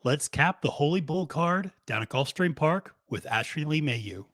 Let's cap the Holy Bull card down at Gulfstream Park with Ashley Lee Mayhew.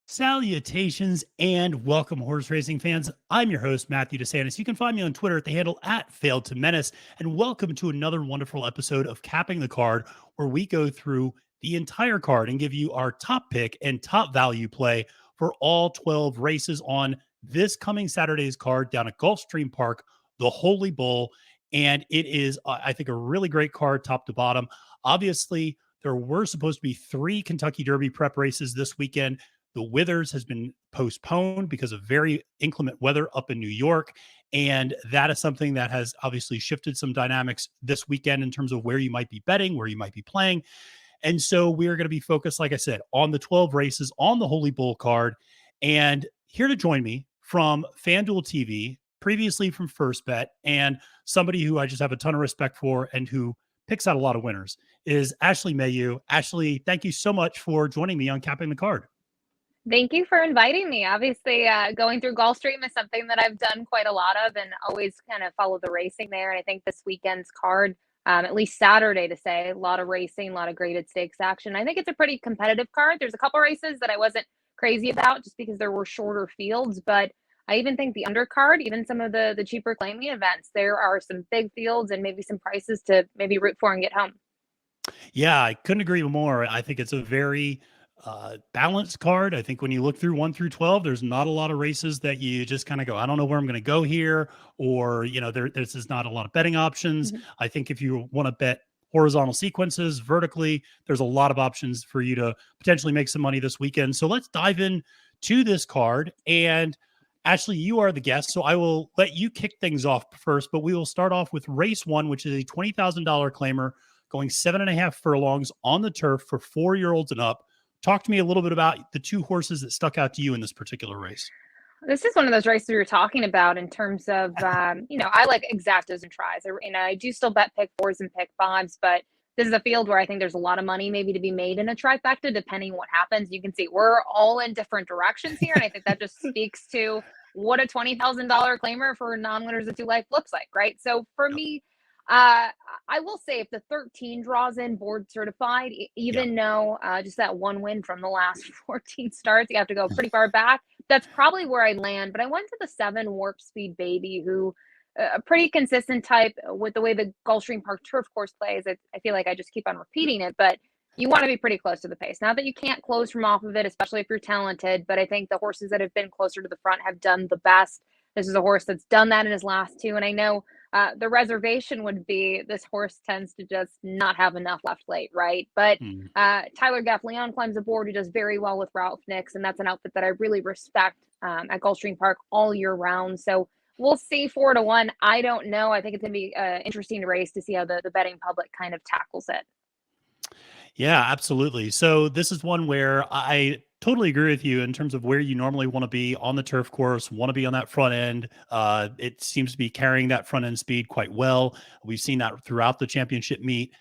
Salutations and welcome, horse racing fans. I'm your host, Matthew DeSantis. You can find me on Twitter at the handle at Failed to Menace. And welcome to another wonderful episode of Capping the Card, where we go through the entire card and give you our top pick and top value play for all 12 races on this coming Saturday's card down at Gulfstream Park, the Holy Bull. And it is, I think, a really great card top to bottom. Obviously, there were supposed to be 3 Kentucky Derby prep races this weekend. The Withers has been postponed because of very inclement weather up in New York. And that is something that has obviously shifted some dynamics this weekend in terms of where you might be betting, where you might be playing. And so we are going to be focused, like I said, on the 12 races on the Holy Bull card. And here to join me from FanDuel TV, previously from First Bet, and somebody who I just have a ton of respect for and who picks out a lot of winners, is Ashley Mayhew. Ashley, thank you so much for joining me on Capping the Card. Thank you for inviting me. Obviously, going through Gulfstream is something that I've done quite a lot of and always kind of follow the racing there. And I think this weekend's card, at least Saturday to say, a lot of racing, a lot of graded stakes action. I think it's a pretty competitive card. There's a couple races that I wasn't crazy about just because there were shorter fields, but I even think the undercard, even some of the cheaper claiming events, there are some big fields and maybe some prices to maybe root for and get home. Yeah, I couldn't agree more. I think it's a very balanced card. I think when you look through 1 through 12, there's not a lot of races that you just kind of go, I don't know where I'm going to go here, or there's just not a lot of betting options. Mhm. I think if you want to bet horizontal sequences vertically, there's a lot of options for you to potentially make some money this weekend. So let's dive in to this card. And Ashley, you are the guest, so I will let you kick things off first, but we will start off with race 1, which is a $20,000 claimer going 7.5 furlongs on the turf for 4-year-olds and up. Talk to me a little bit about the 2 horses that stuck out to you in this particular race. This is one of those races we were talking about in terms of, I like exactas and tries. I do still bet pick fours and pick fives, but this is a field where I think there's a lot of money maybe to be made in a trifecta, depending what happens. You can see we're all in different directions here, and I think that just speaks to what a $20,000 claimer for non-winners of 2 life looks like, right? So for Yep. me, I will say if the 13 draws in board certified, Yeah. even though just that one win from the last 14 starts, you have to go pretty far back. That's probably where I land. But I went to the 7 Warp Speed Baby, who a pretty consistent type with the way the Gulfstream Park turf course plays. I feel like I just keep on repeating it, but you want to be pretty close to the pace. Not that you can't close from off of it, especially if you're talented, but I think the horses that have been closer to the front have done the best. This is a horse that's done that in his last 2. And I know the reservation would be this horse tends to just not have enough left late, right? But Mm. Tyler Gaffleon climbs aboard, who does very well with Ralph Nix, and that's an outfit that I really respect at Gulfstream Park all year round. So we'll see 4-1. I don't know. I think it's going to be an interesting race to see how the betting public kind of tackles it. Yeah, absolutely. So this is one where I totally agree with you in terms of where you normally want to be on the turf course, want to be on that front end. It seems to be carrying that front end speed quite well. We've seen that throughout the championship meet.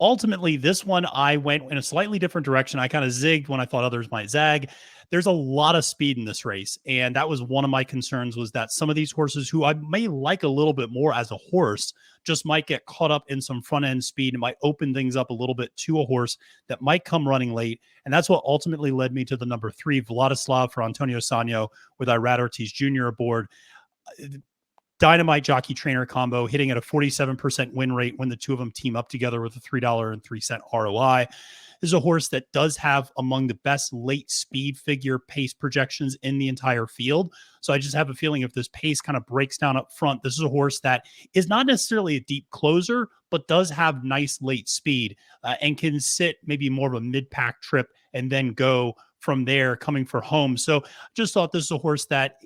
Ultimately, this one, I went in a slightly different direction. I kind of zigged when I thought others might zag. There's a lot of speed in this race. And that was one of my concerns, was that some of these horses who I may like a little bit more as a horse just might get caught up in some front end speed. It might open things up a little bit to a horse that might come running late. And that's what ultimately led me to the number 3, Vladislav for Antonio Sano with Irad Ortiz Jr. aboard. Dynamite jockey trainer combo, hitting at a 47% win rate when the 2 of them team up together with a $3.03 ROI. This is a horse that does have among the best late speed figure pace projections in the entire field. So I just have a feeling if this pace kind of breaks down up front, this is a horse that is not necessarily a deep closer, but does have nice late speed and can sit maybe more of a mid-pack trip and then go from there coming for home. So just thought this is a horse that,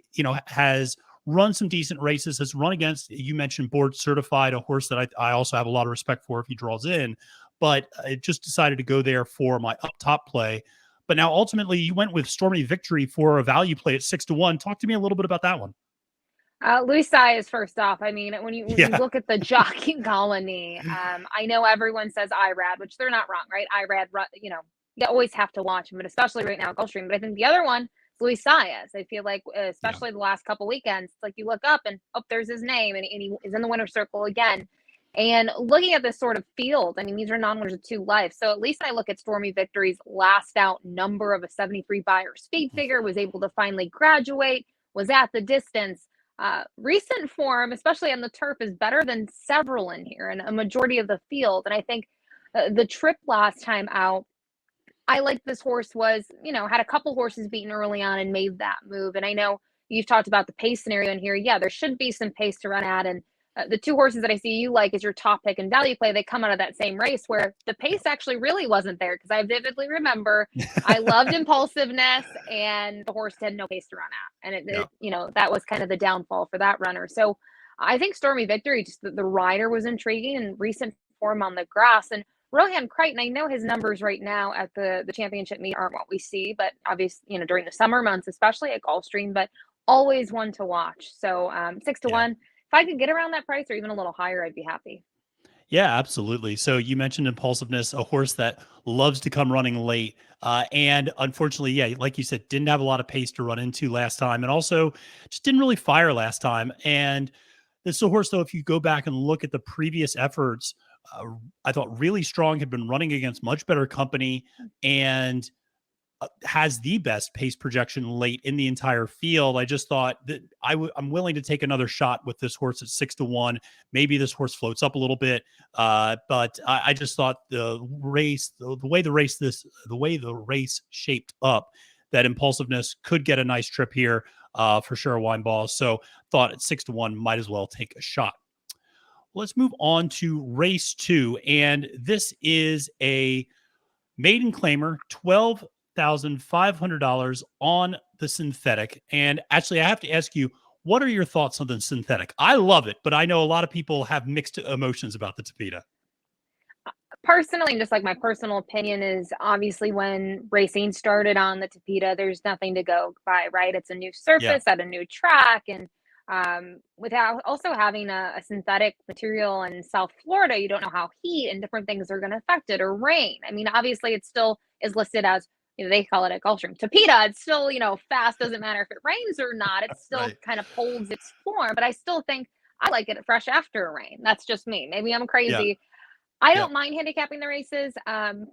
has run some decent races, has run against, you mentioned board certified, a horse that I also have a lot of respect for if he draws in, but I just decided to go there for my up top play. But now ultimately you went with Stormy Victory for a value play at 6-1. Talk to me a little bit about that one. Louis Saez, first off, I mean, when you Yeah. look at the jockey colony, I know everyone says IRAD, which they're not wrong, right? IRAD, you always have to watch him, but especially right now at Gulfstream. But I think the other one, Luis Saez. I feel like, Yeah. especially the last couple weekends, it's like you look up and oh, there's his name, and he is in the winner's circle again. And looking at this sort of field, I mean, these are non-winners of two life. So at least I look at Stormy Victory's last out number of a 73 Beyer speed figure, was able to finally graduate, was at the distance. Recent form, especially on the turf, is better than several in here and a majority of the field. And I think the trip last time out, I like this horse was, had a couple horses beaten early on and made that move. And I know you've talked about the pace scenario in here. Yeah, there should be some pace to run at. And the two horses that I see you like as your top pick and value play, they come out of that same race where the pace actually really wasn't there, because I vividly remember I loved impulsiveness and the horse had no pace to run at. And Yeah. that was kind of the downfall for that runner. So I think Stormy Victory, just the rider was intriguing and recent form on the grass. And Rohan Crichton, I know his numbers right now at the championship meet aren't what we see, but obviously, during the summer months, especially at Gulfstream, but always one to watch. So 6 to 1. If I could get around that price or even a little higher, I'd be happy. Yeah, absolutely. So you mentioned impulsiveness, a horse that loves to come running late. And unfortunately, yeah, like you said, didn't have a lot of pace to run into last time, and also just didn't really fire last time. And this is a horse, though, if you go back and look at the previous efforts, I thought really strong, had been running against much better company, and has the best pace projection late in the entire field. I just thought that I'm willing to take another shot with this horse at 6 to 1. Maybe this horse floats up a little bit, but I just thought the race, the way the race shaped up, that impulsiveness could get a nice trip here for sure. Wine balls. So thought at 6 to 1, might as well take a shot. Let's move on to race 2, and this is a maiden claimer, $12,500 on the synthetic. And actually, I have to ask you, what are your thoughts on the synthetic? I love it, but I know a lot of people have mixed emotions about the Tapeta. Personally, and just like my personal opinion is, obviously when racing started on the Tapeta, there's nothing to go by, right? It's a new Yeah, surface at a new track, and without also having a synthetic material in South Florida, you don't know how heat and different things are going to affect it, or rain. I mean, obviously, it still is listed as, they call it a Gulfstream Tapeta. It's still, fast. Doesn't matter if it rains or not. It still right. kind of holds its form. But I still think I like it fresh after a rain. That's just me. Maybe I'm Yeah, crazy. I yeah, don't mind handicapping the races.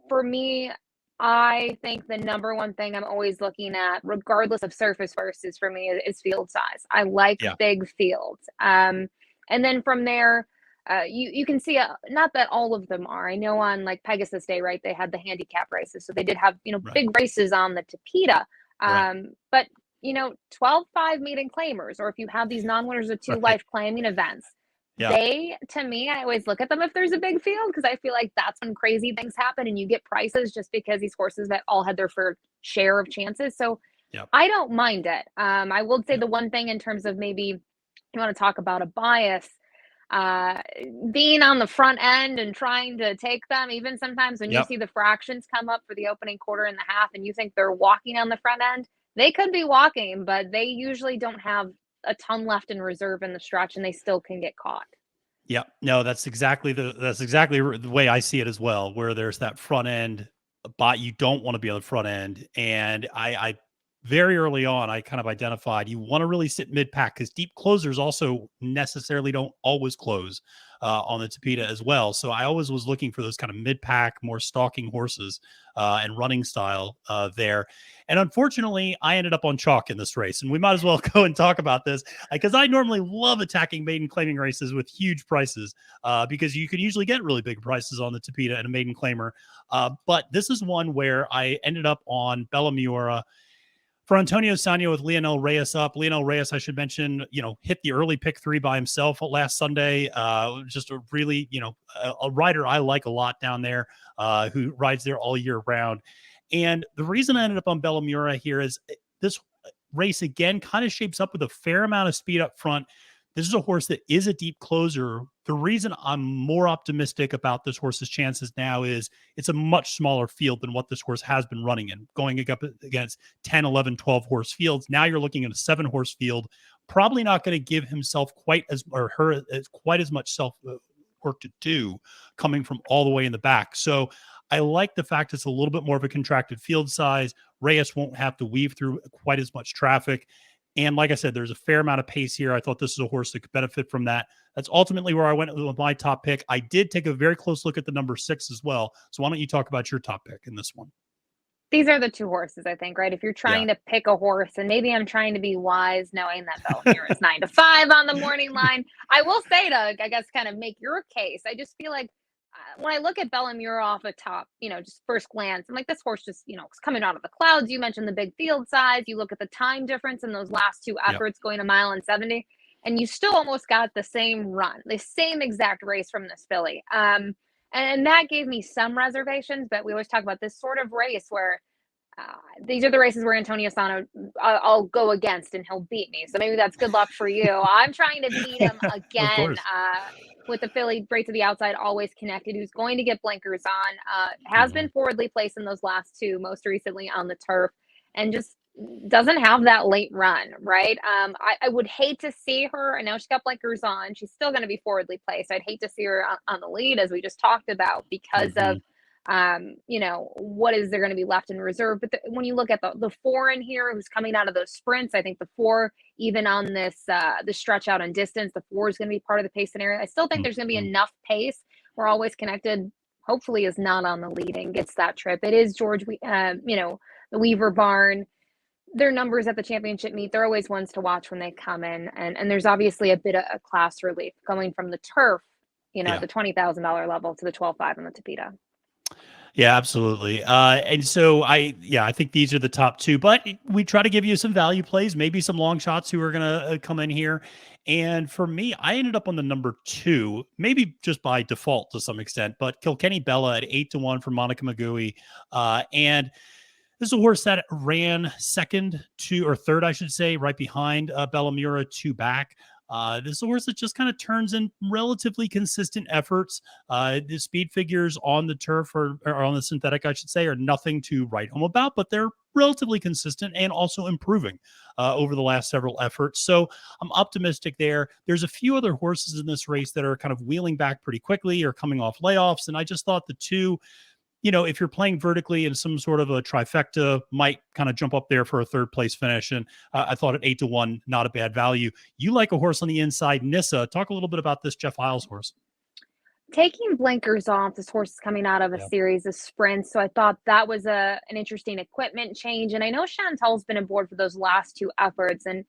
For me, I think the number one thing I'm always looking at, regardless of surface versus for me, is field size. I like yeah, big fields. And then from there, you can see, not that all of them are. I know on like Pegasus Day, right? They had the handicap races, so they did have right, big races on the Tapeta. right, But 12-5 maiden claimers, or if you have these non-winners of two right. life claiming events, Yeah, to me, I always look at them if there's a big field, because I feel like that's when crazy things happen and you get prices just because these horses that all had their fair share of chances. So yeah, I don't mind it. I will say yeah, the one thing in terms of maybe you want to talk about a bias, uh, being on the front end and trying to take them, even sometimes when you yep. see the fractions come up for the opening quarter and the half and you think they're walking on the front end, they could be walking, but they usually don't have a ton left in reserve in the stretch and they still can get caught. Yeah, no, that's exactly the way I see it as well. Where there's that front end, but you don't want to be on the front end. And I very early on, I kind of identified you want to really sit mid pack, because deep closers also necessarily don't always close on the Tapeta as well. So I always was looking for those kind of mid pack, more stalking horses and running style there. And unfortunately, I ended up on chalk in this race, and we might as well go and talk about this, because I normally love attacking maiden claiming races with huge prices because you can usually get really big prices on the Tapeta and a maiden claimer. But this is one where I ended up on Bella Miura for Antonio Sano with Leonel Reyes up. Leonel Reyes, I should mention, hit the early pick 3 by himself last Sunday. Just a really, a rider I like a lot down there who rides there all year round. And the reason I ended up on Bella Miura here is this race again kind of shapes up with a fair amount of speed up front. This is a horse that is a deep closer. The reason I'm more optimistic about this horse's chances now is it's a much smaller field than what this horse has been running in, going up against 10, 11, 12 horse fields. Now you're looking at a 7-horse field, probably not going to give himself quite as, or her as quite as much self work to do coming from all the way in the back. So I like the fact it's a little bit more of a contracted field size. Reyes won't have to weave through quite as much traffic. And like I said, there's a fair amount of pace here. I thought this is a horse that could benefit from that. That's ultimately where I went with my top pick. I did take a very close look at the number 6 as well. So why don't you talk about your top pick in this one? These are the 2 horses, I think, right? If you're Yeah. trying to pick a horse, and maybe I'm trying to be wise knowing that Bellemere is 9 to 5 on the morning line. I will say to, I guess, kind of make your case, I just feel like when I look at Bellemere off a top, just first glance, I'm like, this horse just, is coming out of the clouds. You mentioned the big field size. You look at the time difference in those last 2 Yep. efforts going a mile and 70, and you still almost got the same run, the same exact race from this filly. And that gave me some reservations, but we always talk about this sort of race where these are the races where Antonio Sano, I'll go against and he'll beat me. So maybe that's good luck for you. I'm trying to beat him Of again course. with the filly right to the outside, always connected, who's going to get blinkers on, has been forwardly placed in those last 2, most recently on the turf, and just doesn't have that late run, right? I would hate to see her. I know she's got blinkers on. She's still going to be forwardly placed. I'd hate to see her on the lead, as we just talked about, because of what is there going to be left in reserve. But when you look at the 4 in here who's coming out of those sprints, I think the 4, even on this the stretch out on distance, the 4 is going to be part of the pace scenario. I still think there's going to be enough pace. We're always connected. Hopefully is not on the lead and gets that trip. It is George, the Weaver barn. Their numbers at the championship meet, they're always ones to watch when they come in. And there's obviously a bit of a class relief going from the turf, at the $20,000 level to the 12.5 on the Tapeta. Yeah, absolutely. And so I think these are the top 2, but we try to give you some value plays, maybe some long shots who are going to come in here. And for me, I ended up on the number 2, maybe just by default to some extent, but Kilkenny Bella at 8-1 for Monica Magui. And this is a horse that ran second to, or third, I should say, right behind Bellemere, 2 back. This is a horse that just kind of turns in relatively consistent efforts. The speed figures on the turf or on the synthetic, I should say, are nothing to write home about, but they're relatively consistent and also improving over the last several efforts. So I'm optimistic there. There's a few other horses in this race that are kind of wheeling back pretty quickly or coming off layoffs. And I just thought the 2, if you're playing vertically in some sort of a trifecta, might kind of jump up there for a 3rd place finish. And I thought at 8-1, not a bad value. You like a horse on the inside, Nissa. Talk a little bit about this Jeff Isles horse. Taking blinkers off, this horse is coming out of a series of sprints, so I thought that was an interesting equipment change. And I know Chantel's been aboard for those last 2 efforts. And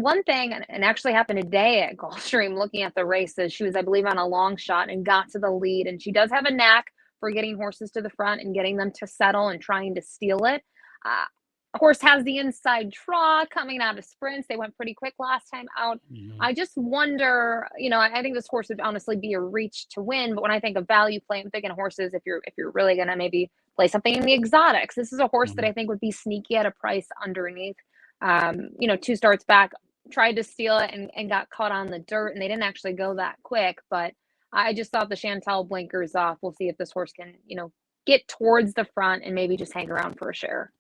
one thing, and actually happened today at Gulfstream, looking at the races, she was, I believe, on a long shot and got to the lead. And she does have a knack for getting horses to the front and getting them to settle and trying to steal it. Horse has the inside draw coming out of sprints. They went pretty quick last time out. I just wonder, I think this horse would honestly be a reach to win. But when I think of value play, I'm thinking horses, if you're really going to maybe play something in the exotics, this is a horse that I think would be sneaky at a price underneath. 2 starts back, tried to steal it and got caught on the dirt, and they didn't actually go that quick. But I just thought the Chantel blinkers off. We'll see if this horse can, get towards the front and maybe just hang around for a share.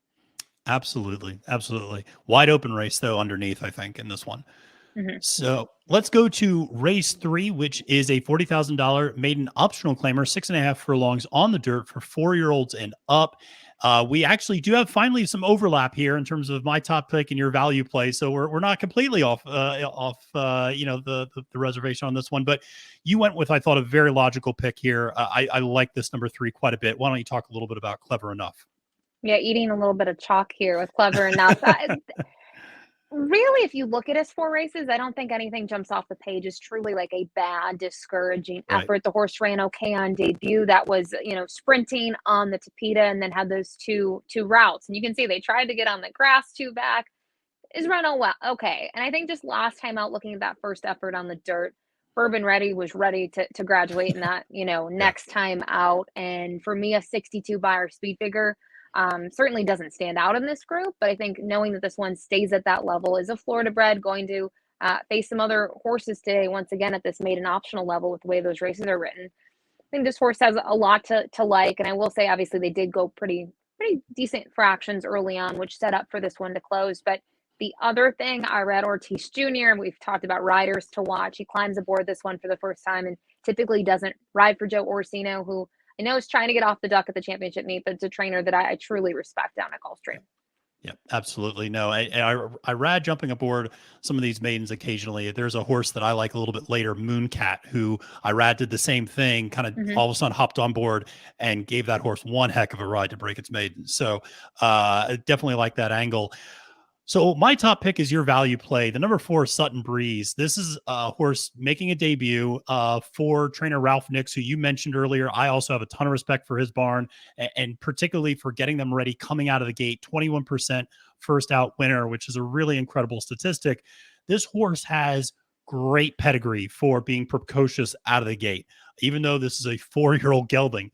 Absolutely. Absolutely. Wide open race, though, underneath, I think, in this one. So let's go to race 3, which is a $40,000 maiden optional claimer, 6.5 furlongs on the dirt for 4-year-olds and up. We actually do have finally some overlap here in terms of my top pick and your value play. So we're not completely off the reservation on this one, but you went with, I thought, a very logical pick here. I like this number 3 quite a bit. Why don't you talk a little bit about Clever Enough? Yeah, eating a little bit of chalk here with Clever Enough. Really, if you look at his 4 races, I don't think anything jumps off the page as truly like a bad, discouraging effort. The horse ran okay on debut. That was, sprinting on the Tapeta, and then had those two routes. And you can see they tried to get on the grass 2 back. Is run well, okay. And I think just last time out, looking at that first effort on the dirt, Bourbon Ready was ready to graduate in that, next time out. And for me, a 62 buyer speed figure certainly doesn't stand out in this group, but I think knowing that this one stays at that level, is a Florida bred, going to face some other horses today, once again, at this maiden optional level with the way those races are written. I think this horse has a lot to like. And I will say, obviously, they did go pretty decent fractions early on, which set up for this one to close. But the other thing, I read Ortiz Jr., and we've talked about riders to watch. He climbs aboard this one for the first time and typically doesn't ride for Joe Orsino, who I know is trying to get off the duck at the championship meet, but it's a trainer that I truly respect down at Gulfstream. Yeah, absolutely. No, I rad jumping aboard some of these maidens occasionally. There's a horse that I like a little bit later, Mooncat, who I rad did the same thing, kind of Hmm. all of a sudden hopped on board and gave that horse one heck of a ride to break its maiden. So I definitely like that angle. So my top pick is your value play, the number 4 Sutton Breeze. This is a horse making a debut for trainer Ralph Nix, who you mentioned earlier. I also have a ton of respect for his barn, and particularly for getting them ready coming out of the gate. 21% first out winner, which is a really incredible statistic. This horse has great pedigree for being precocious out of the gate. Even though this is a 4-year-old gelding,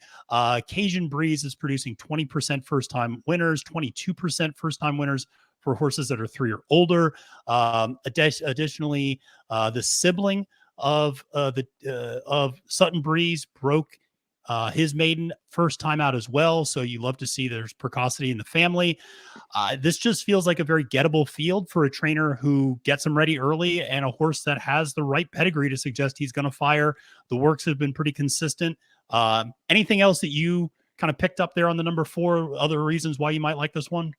Cajun Breeze is producing 20% first time winners, 22% first time winners for horses that are 3 or older. Additionally, the sibling of Sutton Breeze broke his maiden first time out as well. So you love to see there's precocity in the family. This just feels like a very gettable field for a trainer who gets him ready early and a horse that has the right pedigree to suggest he's going to fire. The works have been pretty consistent. Anything else that you kind of picked up there on the number 4? Other reasons why you might like this one?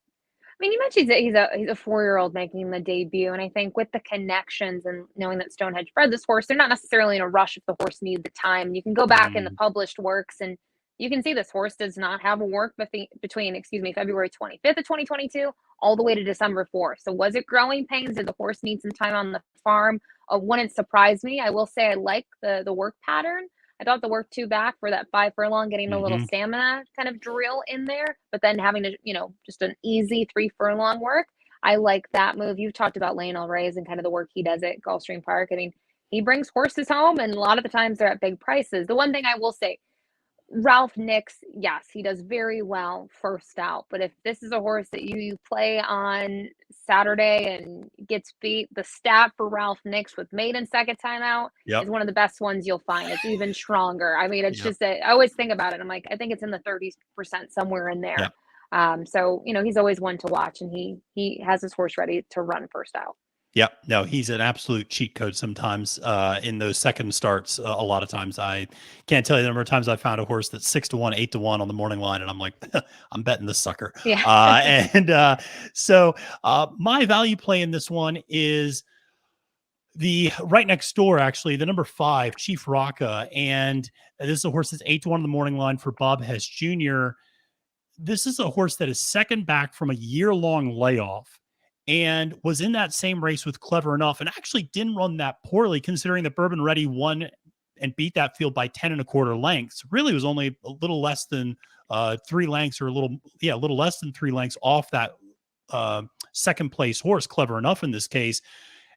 I mean, you mentioned that he's a 4-year-old making the debut, and I think with the connections and knowing that Stonehenge bred this horse, they're not necessarily in a rush if the horse needs the time. You can go back in the Mm, published works, and you can see this horse does not have a work between, excuse me, February 25th of 2022 all the way to December 4th. So was it growing pains? Did the horse need some time on the farm? Wouldn't surprise me. I will say I like the work pattern. I thought the work two back for that 5 furlong, getting a little hmm stamina kind of drill in there, but then having to, just an easy 3 furlong work. I like that move. You've talked about Lionel Reyes and kind of the work he does at Gulfstream Park. I mean, he brings horses home, and a lot of the times they're at big prices. The one thing I will say, Ralph Nix, yes, he does very well first out. But if this is a horse that you play on Saturday and gets beat, the stat for Ralph Nix with maiden second time out is Yep. one of the best ones you'll find. It's even stronger. I mean, it's Yep. just I always think about it. I'm like, I think it's in the 30% somewhere in there. Yep. So he's always one to watch, and he has his horse ready to run first out. Yep. No, he's an absolute cheat code sometimes in those second starts. A lot of times I can't tell you the number of times I found a horse that's 6 to 1, 8 to 1 on the morning line. And I'm like, I'm betting this sucker. Yeah. And my value play in this one is the right next door, actually, the number 5, Chief Rocca. And this is a horse that's 8 to 1 on the morning line for Bob Hess Jr. This is a horse that is second back from a year-long layoff and was in that same race with Clever Enough and actually didn't run that poorly considering that Bourbon Ready won and beat that field by 10 1/4 lengths. Really was only a little less than 3 lengths or a little less than 3 lengths off that second place horse, Clever Enough in this case.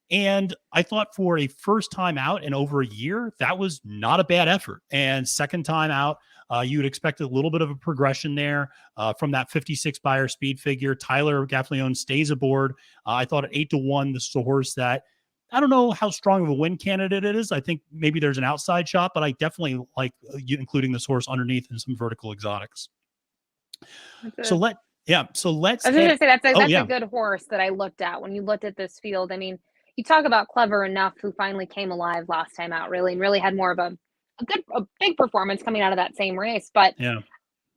And I thought for a first time out in over a year, that was not a bad effort. And second time out, you would expect a little bit of a progression there from that 56 buyer speed figure. Tyler Gaffleone stays aboard. I thought at 8 to 1, this is a horse that I don't know how strong of a win candidate it is. I think maybe there's an outside shot, but I definitely like including this horse underneath in some vertical exotics. That's So a so let's I was just head. gonna say Oh that's a yeah, good horse that I looked at when you looked at this field. I mean, you talk about Clever Enough, who finally came alive last time out, really, and really had more of a big performance coming out of that same race. But yeah.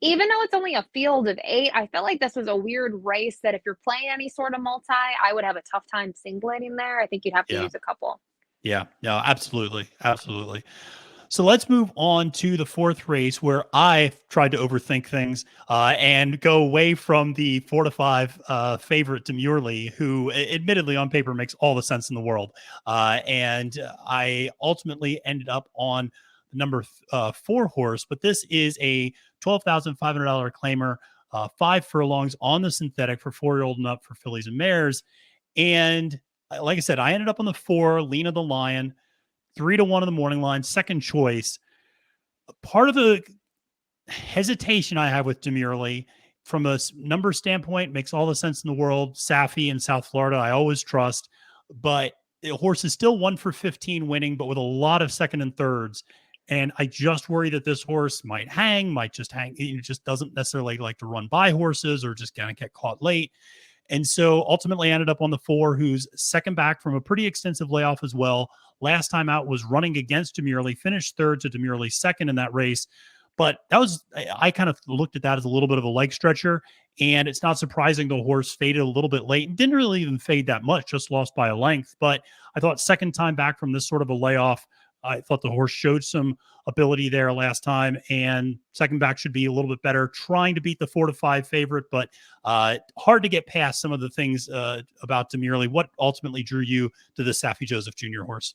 even though it's only a field of 8, I felt like this was a weird race that if you're playing any sort of multi, I would have a tough time singleting there. I think you'd have to Yeah. use a couple. Yeah. Yeah. Absolutely. Absolutely. So let's move on to the 4th race where I tried to overthink things and go away from the 4 to 5 favorite Demurely, who admittedly on paper makes all the sense in the world. And I ultimately ended up on the number 4 horse, but this is a $12,500 claimer, 5 furlongs on the synthetic for 4-year-old and up for fillies and mares. And like I said, I ended up on the 4, Lena the Lion. 3 to 1 on the morning line, second choice. Part of the hesitation I have with Demurely from a number standpoint makes all the sense in the world. Safi in South Florida, I always trust, but the horse is still 1 for 15 winning, but with a lot of second and thirds. And I just worry that this horse might just hang. It just doesn't necessarily like to run by horses or just kind of get caught late. And so ultimately I ended up on the 4, who's second back from a pretty extensive layoff as well. Last time out was running against Demurely, finished third to Demurely second in that race. But that was, I kind of looked at that as a little bit of a leg stretcher. And it's not surprising the horse faded a little bit late and didn't really even fade that much, just lost by a length. But I thought second time back from this sort of a layoff, I thought the horse showed some ability there last time, and second back should be a little bit better, trying to beat the 4-5 favorite, but hard to get past some of the things about Demurely. What ultimately drew you to the Saffie Joseph Jr. horse?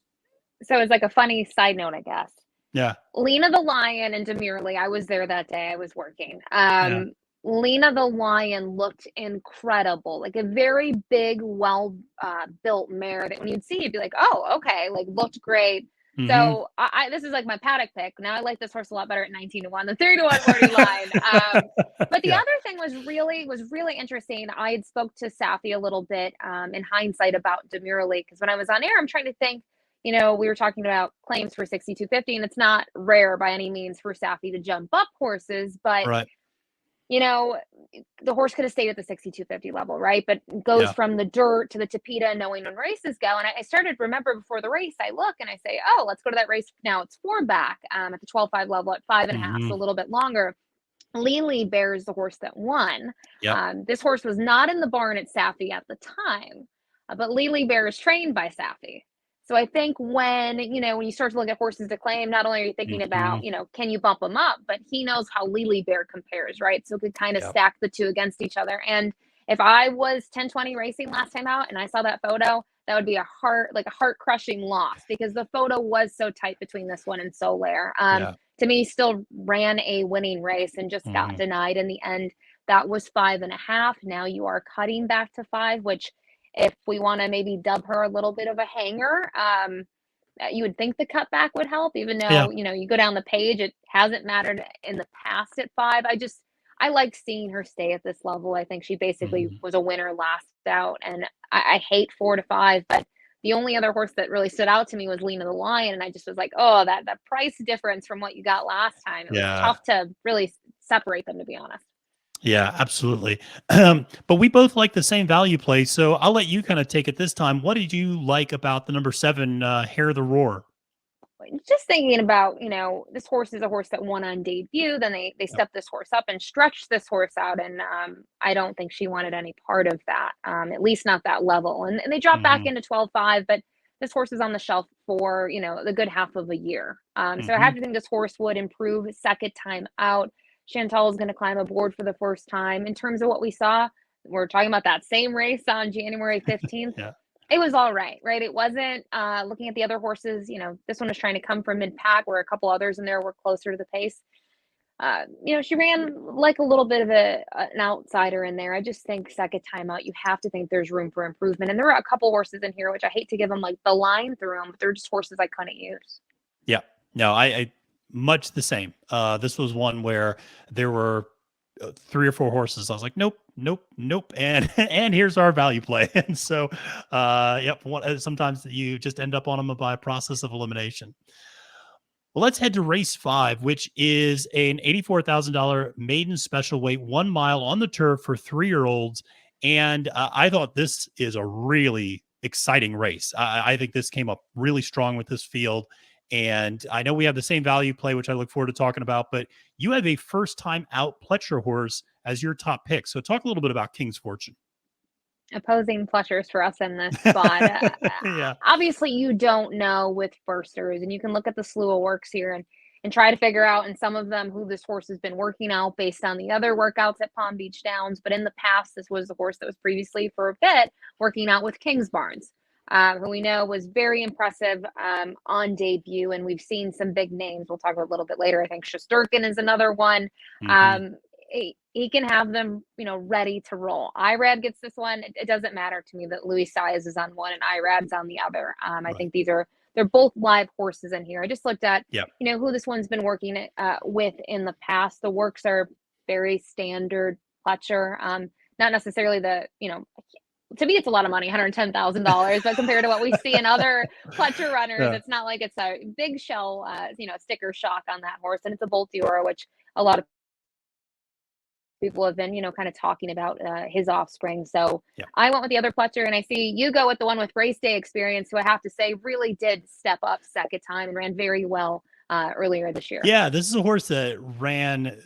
So it's like a funny side note, I guess. Yeah. Lena the Lion and Demurely, I was there that day. I was working. Yeah. Lena the Lion looked incredible, like a very big, well built mare that when you'd see, you'd be like, oh, okay, like looked great. Mm-hmm. So this is like my paddock pick. Now I like this horse a lot better at 19-1, the 3-1 Morty line. But the Yeah. other thing was really interesting. I had spoke to Safi a little bit in hindsight about Demurely, because when I was on air, I'm trying to think. We were talking about claims for 6250, and it's not rare by any means for Safi to jump up horses, but Right. the horse could have stayed at the 6250 level, right? But goes Yeah. from the dirt to the Tapeta, knowing when races go. And I started, remember, before the race, I look and I say, oh, let's go to that race. Now it's 4 back at the 12.5 level at 5.5, Mm-hmm. so a little bit longer. Lily Bear's the horse that won. Yep. This horse was not in the barn at Safi at the time, but Lily Bear is trained by Safi. So I think when you start to look at horses to claim, not only are you thinking Mm-hmm. about, can you bump them up, but he knows how Lily Bear compares, right? So could kind of Yep. stack the two against each other. And if I was 1020 racing last time out and I saw that photo, that would be a heart crushing loss, because the photo was so tight between this one and Solaire. Yeah. To me, still ran a winning race and just got Mm-hmm. denied in the end. That was 5.5. Now you are cutting back to 5, which, if we want to maybe dub her a little bit of a hanger, you would think the cutback would help, even Yeah. though, you go down the page, it hasn't mattered in the past at 5. I like seeing her stay at this level. I think she basically Mm-hmm. was a winner last out, and I hate 4-5, but the only other horse that really stood out to me was Lena the Lion, and I just was like, oh, that price difference from what you got last time. It was Yeah. tough to really separate them, to be honest. Yeah, absolutely. But we both like the same value play, so I'll let you kind of take it this time. What did you like about the number 7, Hair the Roar? Just thinking about, this horse is a horse that won on debut. Then they Yep. stepped this horse up and stretched this horse out, and I don't think she wanted any part of that, at least not that level. And they dropped back Mm-hmm. into 12.5, but this horse is on the shelf for the good half of a year. So I Mm-hmm. have to think this horse would improve second time out. Chantal is going to climb aboard for the first time. In terms of what we saw, we're talking about that same race on January 15th. Yeah. It was all right, right? It wasn't, looking at the other horses, this one was trying to come from mid-pack, where a couple others in there were closer to the pace. She ran like a little bit of an outsider in there. I just think second time out, you have to think there's room for improvement. And there were a couple horses in here, which I hate to give them like the line through them, but they're just horses I couldn't use. Yeah. No, I much the same. This was one where there were 3 or 4 horses. I was like, nope, nope, nope, and and here's our value play. And so, yep. Sometimes you just end up on them by a process of elimination. Well, let's head to race 5, which is an $84,000 maiden special weight, 1 mile on the turf for 3-year-olds. And I thought this is a really exciting race. I think this came up really strong with this field. And I know we have the same value play, which I look forward to talking about, but you have a first time out Pletcher horse as your top pick. So talk a little bit about King's Fortune. Opposing Fletchers for us in this spot. Yeah. Obviously, you don't know with firsters, and you can look at the slew of works here and try to figure out in some of them who this horse has been working out based on the other workouts at Palm Beach Downs. But in the past, this was the horse that was previously for a bit working out with Kings Barnes, who we know was very impressive on debut, and we've seen some big names. We'll talk about a little bit later. I think Shosturkin is another one. Hmm. Um, he can have them, ready to roll. Irad gets this one. It doesn't matter to me that Louis Saez is on one and Irad's on the other. I Right. think they're both live horses in here. I just looked at, Yep. who this one's been working with in the past. The works are very standard Pletcher. Not necessarily to me, it's a lot of money, $110,000, but compared to what we see in other Pletcher runners, Yeah. it's not like it's a big shell, sticker shock on that horse. And it's a Voltiora, which a lot of people have been, kind of talking about his offspring. So Yeah. I went with the other Pletcher, and I see you go with the one with race day experience, who I have to say really did step up second time and ran very well earlier this year. Yeah, this is a horse that ran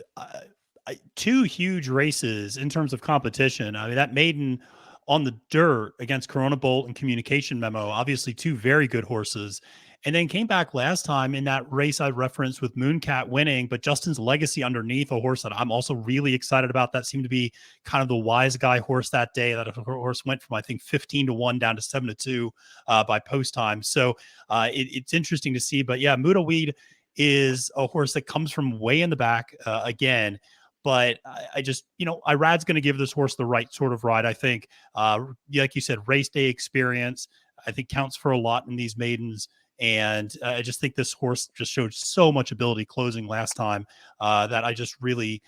two huge races in terms of competition. I mean, that maiden on the dirt against Corona Bolt and Communication Memo, obviously two very good horses. And then came back last time in that race I referenced with Mooncat winning, but Justin's Legacy underneath, a horse that I'm also really excited about. That seemed to be kind of the wise guy horse that day. That horse went from, I think, 15-1 down to 7-2 by post time. So it's interesting to see. But yeah, Muda Weed is a horse that comes from way in the back again. But I just, Irad's going to give this horse the right sort of ride. I think, like you said, race day experience, I think counts for a lot in these maidens. And I just think this horse just showed so much ability closing last time that I just really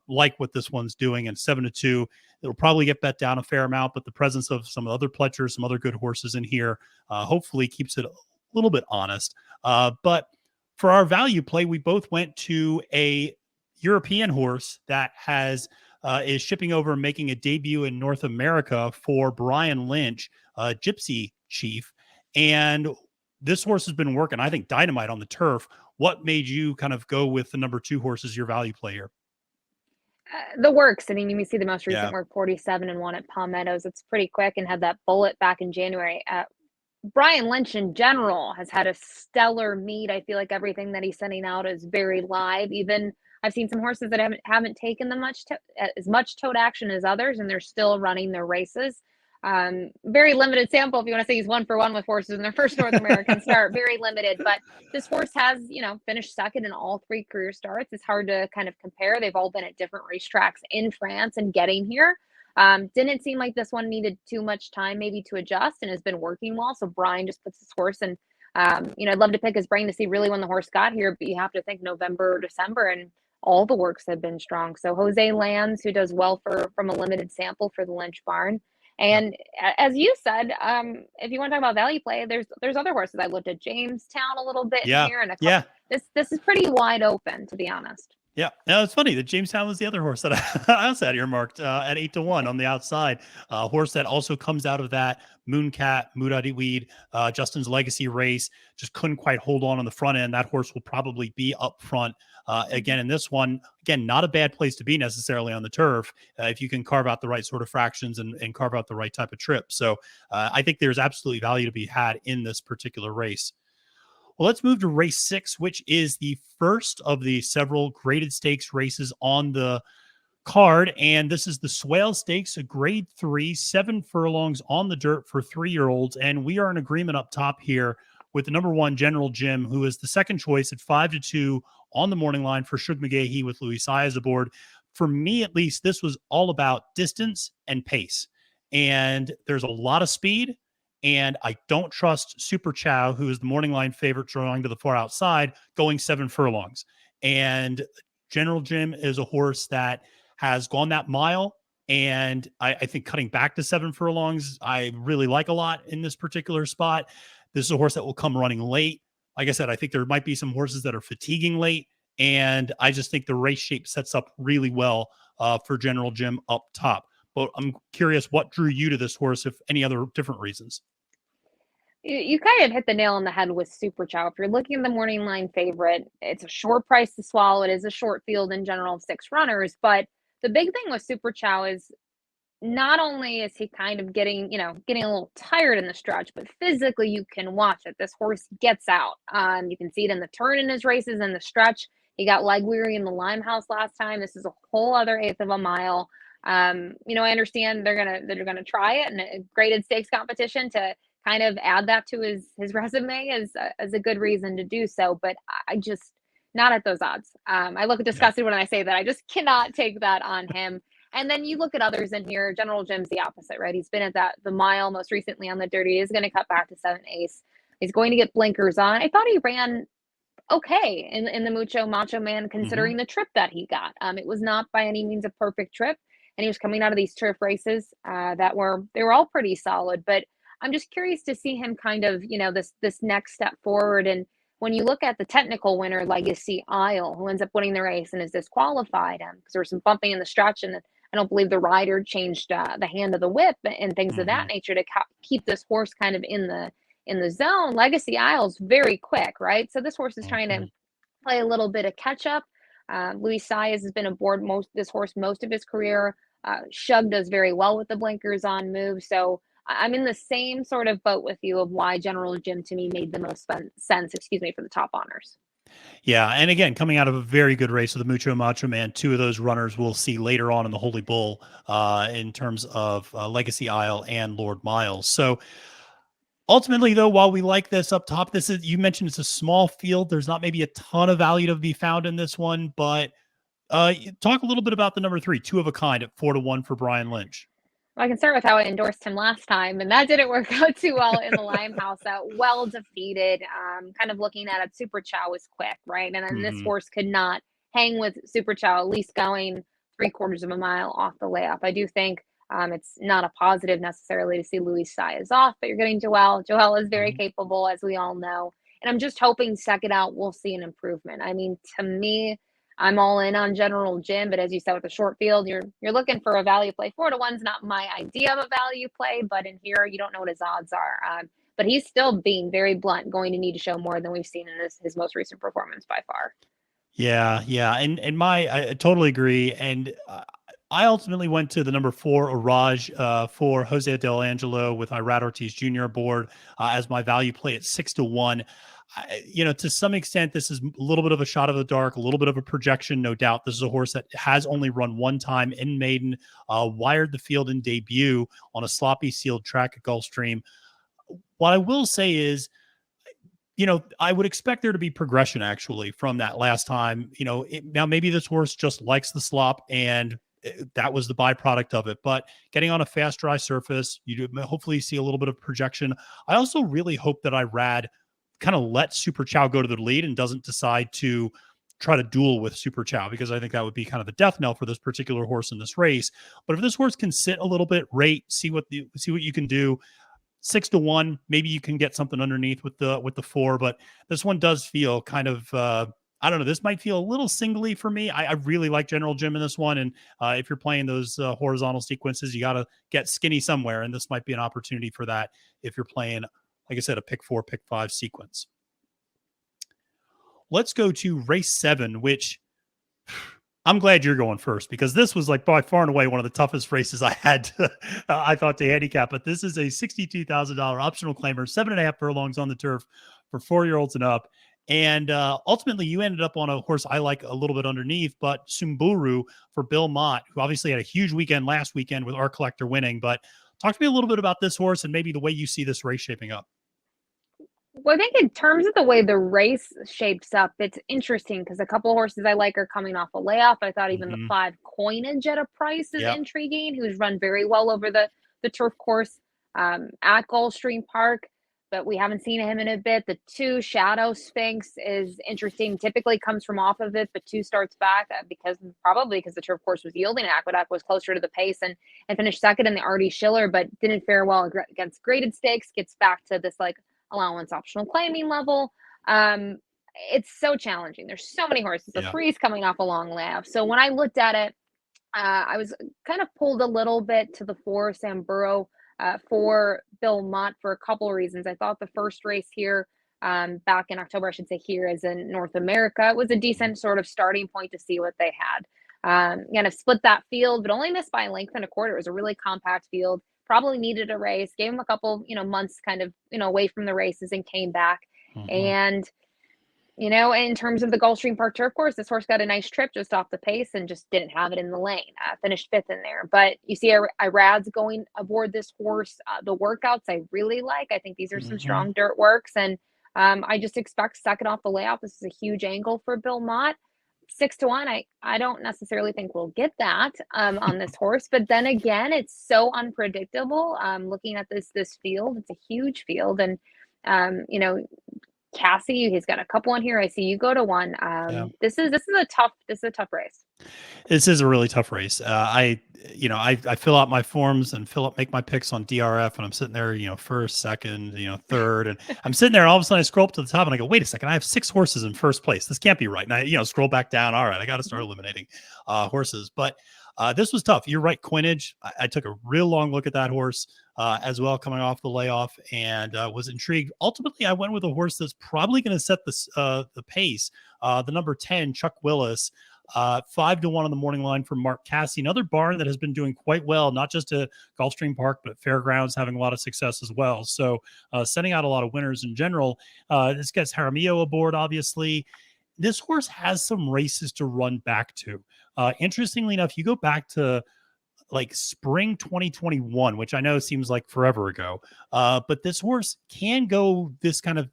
like what this one's doing. And 7-2, it'll probably get bet down a fair amount, but the presence of some other pletchers, some other good horses in here, hopefully keeps it a little bit honest. But for our value play, we both went to a European horse that is shipping over and making a debut in North America for Brian Lynch, Gypsy Chief. And this horse has been working, I think, dynamite on the turf. What made you kind of go with the number 2 horse as your value player? The works. I mean, you see the most recent Yeah. work, 47-1 at Palm Meadows. It's pretty quick and had that bullet back in January. Brian Lynch in general has had a stellar meet. I feel like everything that he's sending out is very live. Even I've seen some horses that haven't taken as much tote action as others, and they're still running their races. Very limited sample if you want to say he's 1-for-1 with horses in their first North American start. Very limited, but this horse has, finished second in all 3 career starts. It's hard to kind of compare. They've all been at different racetracks in France and getting here. Didn't seem like this one needed too much time maybe to adjust and has been working well. So Brian just puts this horse in, I'd love to pick his brain to see really when the horse got here, but you have to think November, December, and all the works have been strong. So Jose Lands, who does well from a limited sample for the Lynch barn. And as you said, if you want to talk about value play, there's other horses. I looked at Jamestown a little bit in here, and this is pretty wide open, to be honest. Yeah, no, it's funny that Jamestown was the other horse that I also had earmarked at 8-1 on the outside. Horse that also comes out of that Mooncat, Weed, Justin's Legacy race. Just couldn't quite hold on the front end. That horse will probably be up front again in this one. Again, not a bad place to be necessarily on the turf if you can carve out the right sort of fractions and carve out the right type of trip. So I think there's absolutely value to be had in this particular race. Well, let's move to race 6, which is the first of the several graded stakes races on the card. And this is the Swale Stakes, a grade 3, 7 furlongs on the dirt for 3-year-olds. And we are in agreement up top here with the number 1 General Jim, who is the second choice at 5-2 on the morning line for Shug McGahee with Louis Saez aboard. For me, at least, this was all about distance and pace. And there's a lot of speed. And I don't trust Super Chow, who is the morning line favorite drawing to the far outside, going 7 furlongs. And General Jim is a horse that has gone that mile. And I think cutting back to 7 furlongs, I really like a lot in this particular spot. This is a horse that will come running late. Like I said, I think there might be some horses that are fatiguing late. And I just think the race shape sets up really well for General Jim up top. But I'm curious what drew you to this horse, if any other different reasons. You kind of hit the nail on the head with Super Chow. If you're looking at the morning line favorite, it's a short price to swallow. It is a short field in general of 6 runners. But the big thing with Super Chow is not only is he kind of getting a little tired in the stretch, but physically you can watch it. This horse gets out. You can see it in the turn in his races and the stretch. He got leg weary in the Limehouse last time. This is a whole other 1/8 of a mile. I understand they're gonna try it in a graded stakes competition to kind of add that to his resume as a good reason to do so. But I just not at those odds. I look disgusted when I say that. I just cannot take that on him. And then you look at others in here. General Jim's the opposite, right? He's been at the mile most recently on the dirt. He is going to cut back to 7 ace. He's going to get blinkers on. I thought he ran okay in the Mucho Macho Man, considering the trip that he got. It was not by any means a perfect trip, and he was coming out of these turf races they were all pretty solid. But I'm just curious to see him kind of, this next step forward. And when you look at the technical winner, Legacy Isle, who ends up winning the race and is disqualified, because there was some bumping in the stretch, and I don't believe the rider changed the hand of the whip and things of that nature to keep this horse kind of in the zone. Legacy Isle's very quick, right? So this horse is trying to play a little bit of catch up. Luis Saez has been aboard this horse most of his career. Shug does very well with the blinkers on move. So I'm in the same sort of boat with you of why General Jim to me made the most sense, excuse me, for the top honors. Yeah, and again, coming out of a very good race with the Mucho Macho Man, two of those runners we'll see later on in the Holy Bull in terms of Legacy Isle and Lord Miles. So ultimately, though, while we like this up top, this is, you mentioned it's a small field. There's not maybe a ton of value to be found in this one, but talk a little bit about the number 3, Two of a Kind at 4-1 for Brian Lynch. Well, I can start with how I endorsed him last time, and that didn't work out too well in the Limehouse. Well defeated. Kind of looking at it, Super Chow was quick, right? And then this horse could not hang with Super Chow, at least going 3/4 of a mile off the layup. I do think it's not a positive necessarily to see Luis Saez off, but you're getting Joel. Joel is very capable, as we all know. And I'm just hoping second out we'll see an improvement. I mean, to me, I'm all in on General Jim, but as you said with the short field, you're looking for a value play. 4-1's not my idea of a value play, but in here you don't know what his odds are. But he's still being very blunt, going to need to show more than we've seen in his most recent performance by far. Yeah, and I totally agree. And I ultimately went to the number 4 Orage for Jose Del Angelo with Irad Ortiz Jr. aboard as my value play at 6-1. To some extent, this is a little bit of a shot of the dark, a little bit of a projection, no doubt. This is a horse that has only run one time in maiden, wired the field in debut on a sloppy sealed track at Gulfstream. What I will say is, I would expect there to be progression actually from that last time. Now maybe this horse just likes the slop and that was the byproduct of it. But getting on a fast, dry surface, you do hopefully see a little bit of projection. I also really hope that Irad kind of let Super Chow go to the lead and doesn't decide to try to duel with Super Chow, because I think that would be kind of the death knell for this particular horse in this race. But if this horse can sit a little bit, rate, see what you can do. 6-1, maybe you can get something underneath with the 4, but this one does feel kind of I don't know. This might feel a little singly for me. I really like General Jim in this one, and if you're playing those horizontal sequences, you got to get skinny somewhere, and this might be an opportunity for that if you're playing, like I said, a pick 4, pick 5 sequence. Let's go to race 7, which I'm glad you're going first, because this was like by far and away one of the toughest races I had to, I thought, to handicap. But this is a $62,000 optional claimer, 7.5 furlongs on the turf for 4-year-olds and up. And ultimately, you ended up on a horse I like a little bit underneath, but Sumburu for Bill Mott, who obviously had a huge weekend last weekend with Art Collector winning. But talk to me a little bit about this horse and maybe the way you see this race shaping up. Well, I think in terms of the way the race shapes up, it's interesting because a couple of horses I like are coming off a layoff. I thought even the 5 Coinage at a price is intriguing, who's run very well over the turf course at Gulfstream Park, but we haven't seen him in a bit. The 2 Shadow Sphinx is interesting, typically comes from off of it, but 2 starts back probably because the turf course was yielding. Aqueduct was closer to the pace and finished second in the Artie Schiller, but didn't fare well against graded stakes, gets back to this like allowance optional claiming level. It's so challenging. There's so many horses. The 3's coming off a long layoff. So when I looked at it, I was kind of pulled a little bit to the 4 Samburo for Bill Mott for a couple of reasons. I thought the first race here back in October, I should say here as in North America, was a decent sort of starting point to see what they had. Kind of split that field, but only missed by a length and a quarter. It was a really compact field. Probably needed a race, gave him a couple, months kind of, away from the races and came back. And, in terms of the Gulfstream Park turf course, this horse got a nice trip just off the pace and just didn't have it in the lane. Finished 5th in there. But you see Irad's going aboard this horse. The workouts I really like. I think these are some strong dirt works. And I just expect second off the layoff. This is a huge angle for Bill Mott. 6-1. I don't necessarily think we'll get that on this horse, but then again, it's so unpredictable. Looking at this field, it's a huge field, and Cassie, he's got a couple on here. I see you go to one. This is a tough race. This is a really tough race. I fill out my forms and make my picks on DRF, and I'm sitting there, first, second, third, and I'm sitting there, and all of a sudden I scroll up to the top and I go, wait a second, I have 6 horses in first place. This can't be right. And I, scroll back down. All right, I got to start eliminating horses. But this was tough. You're right, Coinage. I took a real long look at that horse. as well, coming off the layoff, and was intrigued. Ultimately, I went with a horse that's probably going to set the pace. The number 10, Chuck Willis, 5-1 on the morning line from Mark Cassie. Another barn that has been doing quite well, not just at Gulfstream Park, but at Fairgrounds, having a lot of success as well. So sending out a lot of winners in general. This gets Jaramillo aboard, obviously. This horse has some races to run back to. Interestingly enough, you go back to like spring 2021, which I know seems like forever ago. But this horse can go this kind of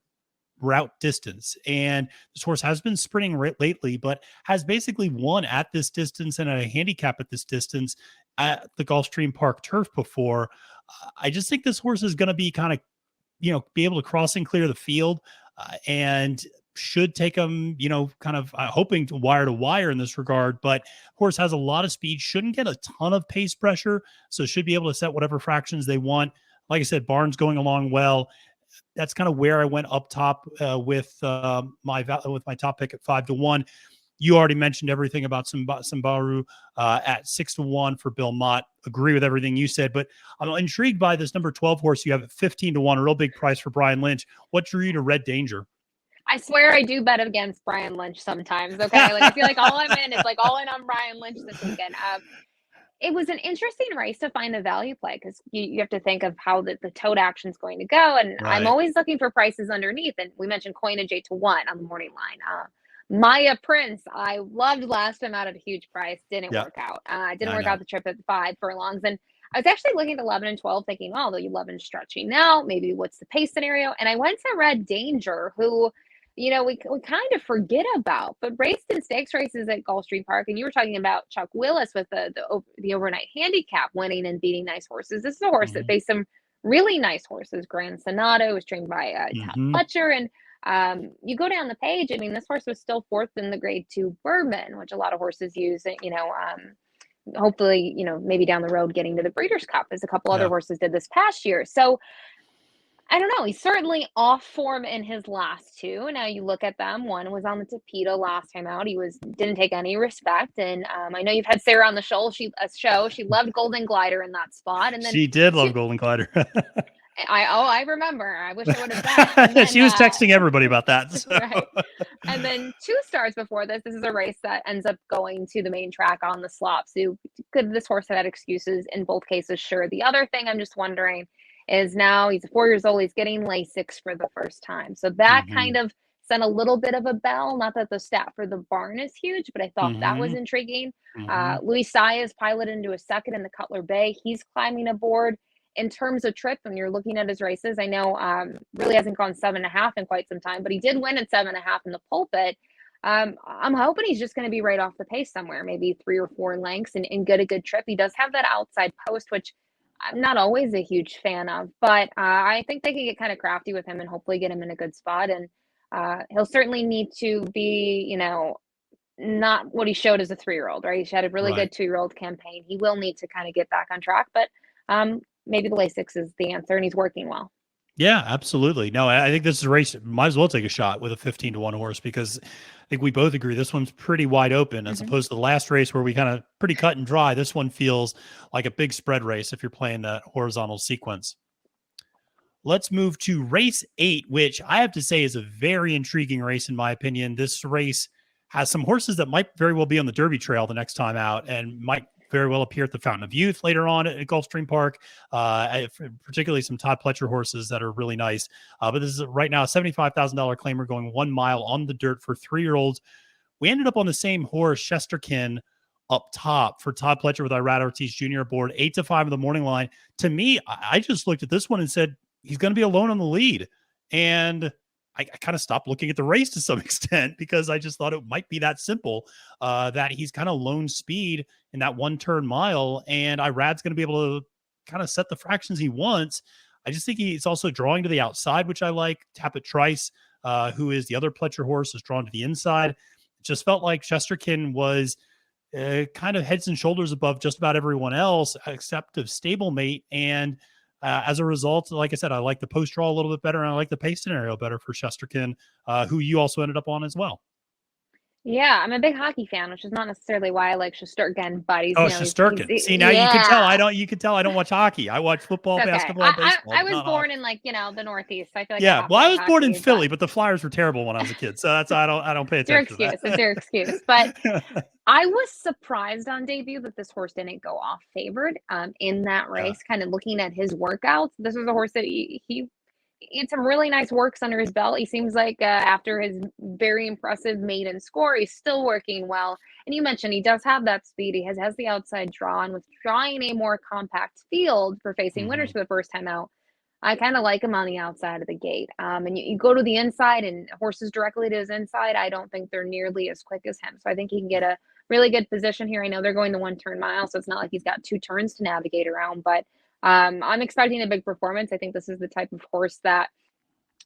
route distance. And this horse has been sprinting lately, but has basically won at this distance and at a handicap at this distance at the Gulfstream Park turf before. I just think this horse is going to be kind of, be able to cross and clear the field and should take them, kind of hoping to wire in this regard. But horse has a lot of speed, shouldn't get a ton of pace pressure, so should be able to set whatever fractions they want. Like I said, barn's going along well. That's kind of where I went up top with my top pick at 5-1. You already mentioned everything about Sambaru at 6-1 for Bill Mott. Agree with everything you said, but I'm intrigued by this number 12 horse you have at 15-1, a real big price for Brian Lynch. What drew you to Red Danger? I swear I do bet against Brian Lynch sometimes. Okay, like I feel like all I'm in is like all in on Brian Lynch this weekend. It was an interesting race to find the value play because you have to think of how the tote action is going to go. And I'm Right. always looking for prices underneath. And we mentioned Coinage 8-1 on the morning line. Maya Prince, I loved last time out at a huge price. Didn't work out. Didn't work out the trip at 5 furlongs. And I was actually looking at 11 and 12 thinking, oh, the 11 stretching now. Maybe what's the pace scenario? And I went to Red Danger, who we kind of forget about, but raced in stakes races at Gulfstream Park. And you were talking about Chuck Willis with the overnight handicap winning and beating nice horses. This is a horse that faced some really nice horses. Grand Sonata was trained by Todd Fletcher. And you go down the page, I mean, this horse was still 4th in the grade 2 Bourbon, which a lot of horses use, hopefully, maybe down the road getting to the Breeders' Cup, as a couple other horses did this past year. So I don't know. He's certainly off form in his last 2. Now you look at them. One was on the Tapeta last time out. He didn't take any respect. And I know you've had Sarah on the show. She loved Golden Glider in that spot. And then she did love Golden Glider. I remember. I wish I would have done. She was texting everybody about that. So. Right. And then 2 stars before this. This is a race that ends up going to the main track on the slop. So could this horse have had excuses in both cases? Sure. The other thing I'm just wondering is now he's 4 years old. He's getting Lasix for the first time. So that kind of sent a little bit of a bell. Not that the stat for the barn is huge, but I thought that was intriguing. Louis Saya is piloted into a second in the Cutler Bay. He's climbing aboard. In terms of trip, when you're looking at his races, I know really hasn't gone 7.5 in quite some time, but he did win at 7.5 in the pulpit. I'm hoping he's just going to be right off the pace somewhere, maybe 3 or 4 lengths and get a good trip. He does have that outside post, which I'm not always a huge fan of, but I think they can get kind of crafty with him and hopefully get him in a good spot. And he'll certainly need to be, not what he showed as a 3-year-old, right? He had a really good 2-year-old campaign. He will need to kind of get back on track, but maybe the Lasix is the answer, and he's working well. Yeah, absolutely. No, I think this is a race. Might as well take a shot with a 15-1 horse because I think we both agree this one's pretty wide open as opposed to the last race where we kind of pretty cut and dry. This one feels like a big spread race if you're playing that horizontal sequence. Let's move to race 8, which I have to say is a very intriguing race in my opinion. This race has some horses that might very well be on the Derby Trail the next time out and might very well appear at the Fountain of Youth later on at Gulfstream Park, particularly some Todd Pletcher horses that are really nice. But this is right now a $75,000 claimer going 1 mile on the dirt for 3-year-olds. We ended up on the same horse, Chesterkin, up top for Todd Pletcher with Irad Ortiz Jr. aboard, 8-5 in the morning line. To me, I just looked at this one and said, he's going to be alone on the lead. And I kind of stopped looking at the race to some extent because I just thought it might be that simple, that he's kind of lone speed in that 1-turn mile. And Irad's going to be able to kind of set the fractions he wants. I just think he's also drawing to the outside, which I like. Tappet Trice, who is the other Pletcher horse, is drawn to the inside. It just felt like Chesterkin was kind of heads and shoulders above just about everyone else except of stablemate. And as a result, like I said, I like the post draw a little bit better, and I like the pace scenario better for Chesterkin, who you also ended up on as well. Yeah, I'm a big hockey fan, which is not necessarily why I like Shesterkin, but Oh, he's Shesterkin. See, now you can tell yeah. you can tell I don't watch hockey. I watch football, It's okay. basketball, baseball, I but was not born hockey. in, like, the Northeast, so I feel like I Yeah, have to well, I like was born in hockey, but Philly, but the Flyers were terrible when I was a kid, so that's I don't pay it's your attention to excuse. It's your excuse. But that. I was surprised on debut that this horse didn't go off favored in that Yeah. race. Kind of looking at his workouts, this was a horse that he had some really nice works under his belt. He seems like after his very impressive maiden score, he's still working well. And you mentioned he does have that speed. He has the outside draw, and with drawing a more compact field for facing winners Mhm. for the first time out, I kind of like him on the outside of the gate. And you go to the inside and horses directly to his inside. I don't think they're nearly as quick as him. So I think he can get Yeah. a really good position here. I know they're going the 1 turn mile, so it's not like he's got 2 turns to navigate around, but I'm expecting a big performance. I think this is the type of horse that,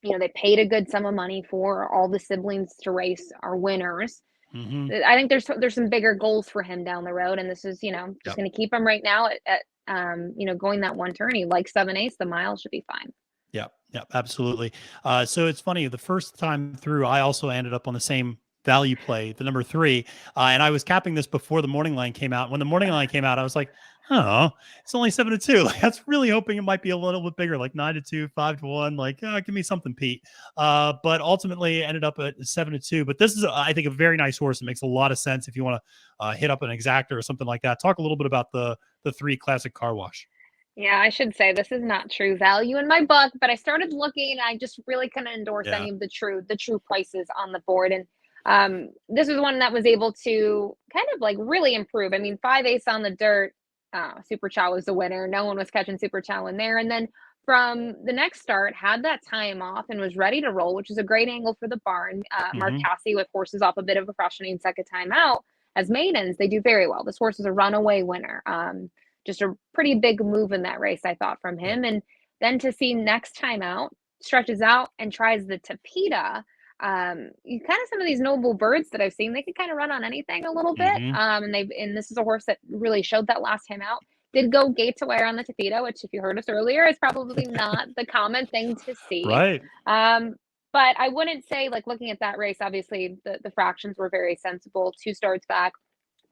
they paid a good sum of money for. All the siblings to race are winners. Mhm. I think there's some bigger goals for him down the road, and this is, just Yep. going to keep him right now at going that 1 turn. He likes 7/8. The mile should be fine. Yeah, yeah, absolutely. So it's funny. The first time through, I also ended up on the same value play, the number three, and I was capping this before the morning line came out. When the morning line came out, I was like, "Oh, it's only 7-2." Like, I was really hoping it might be a little bit bigger, like 9-2, 5-1. Like, give me something, Pete. But ultimately, it ended up at 7-2. But this is, I think, a very nice horse. It makes a lot of sense if you want to hit up an exactor or something like that. Talk a little bit about the three classic car wash. Yeah, I should say this is not true value in my book, but I started looking and I just really couldn't endorse Yeah. any of the true prices on the board. And this was one that was able to kind of like really improve. I mean, 5/8 on the dirt, Super Chow was the winner. No one was catching Super Chow in there. And then from the next start, had that time off and was ready to roll, which is a great angle for the barn. Mark Hmm. Casse with horses off a bit of a freshening second time out as maidens, they do very well. This horse is a runaway winner. Just a pretty big move in that race, I thought, from Yep. him. And then to see next time out, stretches out and tries the Tapeta. You kind of some of these noble birds that I've seen, they can kind of run on anything a little bit. Hmm. And this is a horse that really showed that last time out. Did go gate to wire on the Tapeta, which, if you heard us earlier, is probably not the common thing to see. Right. Um, but I wouldn't say, like, looking at that race, obviously the fractions were very sensible. 2 starts back,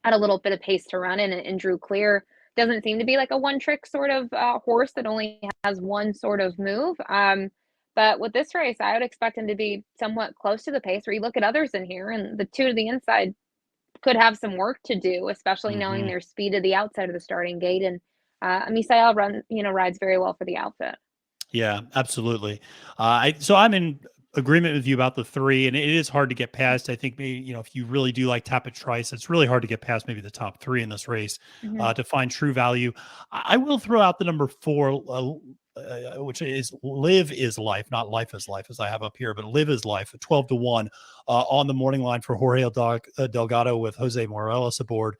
had a little bit of pace to run in and drew clear. Doesn't seem to be like a one trick sort of horse that only has one sort of move. But with this race, I would expect him to be somewhat close to the pace. Where you look at others in here, and the two to the inside could have some work to do, especially knowing Hmm. their speed to the outside of the starting gate. And Misael rides very well for the outfit. Yeah, absolutely. So I'm in agreement with you about the three, and it is hard to get past. I think maybe if you really do like Tapit Trice, it's really hard to get past maybe the top three in this race Hmm. to find true value. I will throw out the number four, which is Live is Life, not Life is Life as I have up here, but Live is Life, 12-1 on the morning line for Jorge Delgado with Jose Morales aboard.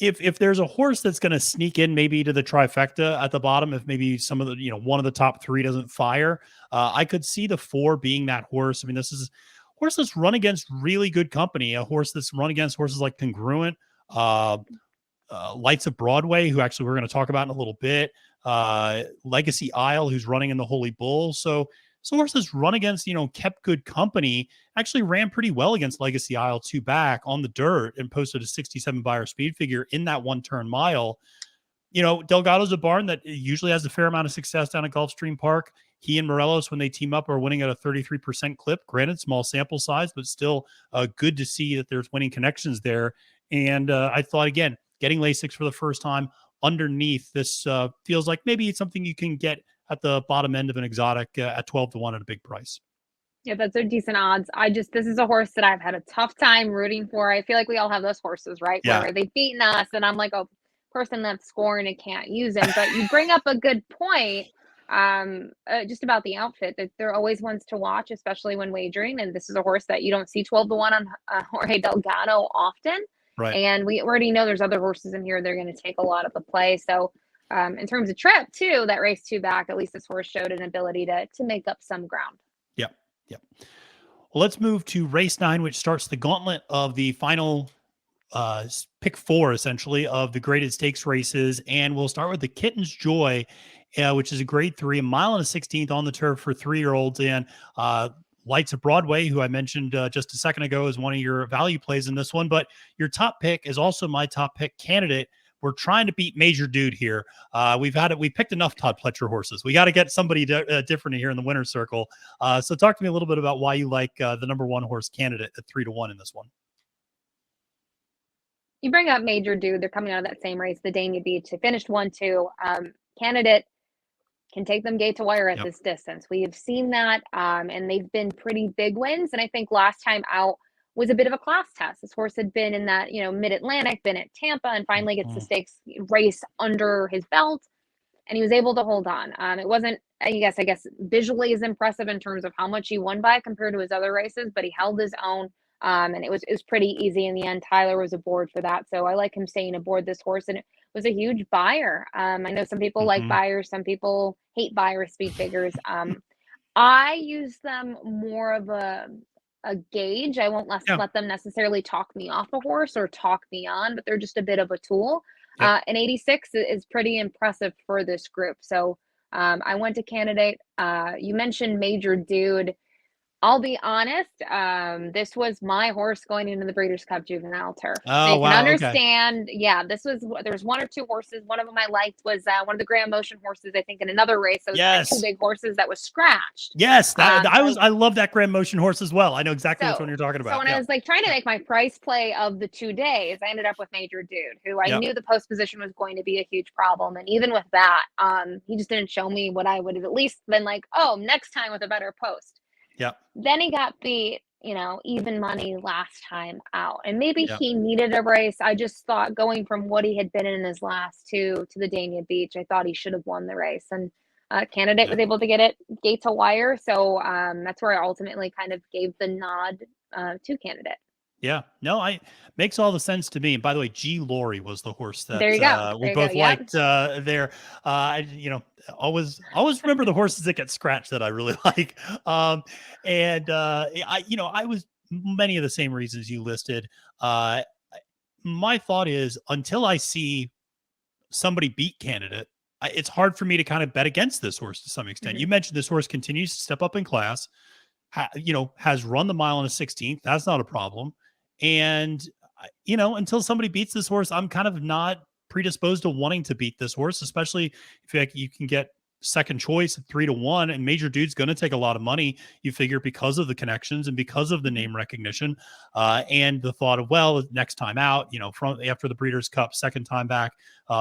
If there's a horse that's going to sneak in maybe to the trifecta at the bottom, if maybe some of the one of the top three doesn't fire, I could see the four being that horse. I mean, this is a horse that's run against really good company, a horse that's run against horses like Congruent, uh, Lights of Broadway, who actually we're going to talk about in a little bit, Legacy Isle, who's running in the Holy Bull. So horses run against, kept good company, actually ran pretty well against Legacy Isle two back on the dirt and posted a 67 buyer speed figure in that 1 turn mile. Delgado's a barn that usually has a fair amount of success down at Gulfstream Park. He and Morelos, when they team up, are winning at a 33% clip. Granted, small sample size, but still good to see that there's winning connections there. And I thought, again, getting Lasix for the first time underneath this feels like maybe it's something you can get at the bottom end of an exotic at 12-1 at a big price. Yeah, those are decent odds. This is a horse that I've had a tough time rooting for. I feel like we all have those horses, right? Yeah. Where they've beaten us, and I'm like a person that's scoring and can't use him. But you bring up a good point, just about the outfit, that they're always ones to watch, especially when wagering. And this is a horse that you don't see 12-1 on Jorge Delgado often. Right. And we already know there's other horses in here. They're going to take a lot of the play. So in terms of trip too, that race two back, at least this horse showed an ability to make up some ground. Yep. Yep. Well, let's move to race 9, which starts the gauntlet of the final pick 4, essentially, of the graded stakes races. And we'll start with the Kitten's Joy, which is a grade 3, a mile and a 16th on the turf for 3-year-olds. And Lights of Broadway, who I mentioned just a second ago, is one of your value plays in this one. But your top pick is also my top pick candidate. We're trying to beat Major Dude here. We picked enough Todd Pletcher horses. We got to get somebody different here in the winner's circle. So talk to me a little bit about why you like the number one horse candidate at 3-1 in this one. You bring up Major Dude. They're coming out of that same race, the Dania Beach. They finished 1-2. Candidate can take them gate to wire at this distance. We have seen that, and they've been pretty big wins. And I think last time out was a bit of a class test. This horse had been in that, mid-Atlantic, been at Tampa, and finally gets the stakes race under his belt, and he was able to hold on. It wasn't, I guess visually is impressive in terms of how much he won by compared to his other races, but he held his own. And it was pretty easy in the end. Tyler was aboard for that, so I like him staying aboard this horse, and it was a huge buyer. I know some people like buyers, some people hate buyer speed figures. I use them more of a gauge. I won't let them necessarily talk me off a horse or talk me on, but they're just a bit of a tool. And 86 is pretty impressive for this group. So I went to candidate. You mentioned Major Dude. I'll be honest, this was my horse going into the Breeders' Cup Juvenile Turf. Oh, so you wow, can understand, there's one or two horses. One of them I liked was one of the Grand Motion horses, I think, in another race. Those two big horses that was scratched. Yes, I love that Grand Motion horse as well. I know exactly which one you're talking about. So when I was trying to make my price play of the 2 days, I ended up with Major Dude, who I knew the post position was going to be a huge problem. And even with that, he just didn't show me what I would have at least been like, oh, next time with a better post. Yeah. Then he got beat, even money last time out. And maybe he needed a race. I just thought going from what he had been in his last two to the Dania Beach, I thought he should have won the race. And candidate was able to get it gate to wire. So that's where I ultimately kind of gave the nod to candidate. Yeah, no, makes all the sense to me. And by the way, G. Laurie was the horse that there you go. We both liked there. Always remember the horses that get scratched that I really like. I was many of the same reasons you listed. My thought is until I see somebody beat candidate, it's hard for me to kind of bet against this horse to some extent. You mentioned this horse continues to step up in class. Has run the mile in a 16th. That's not a problem. And, until somebody beats this horse, I'm kind of not predisposed to wanting to beat this horse, especially if you can get second choice at 3-1 and Major Dude's going to take a lot of money. You figure because of the connections and because of the name recognition and the thought of, well, next time out, from after the Breeders' Cup, second time back,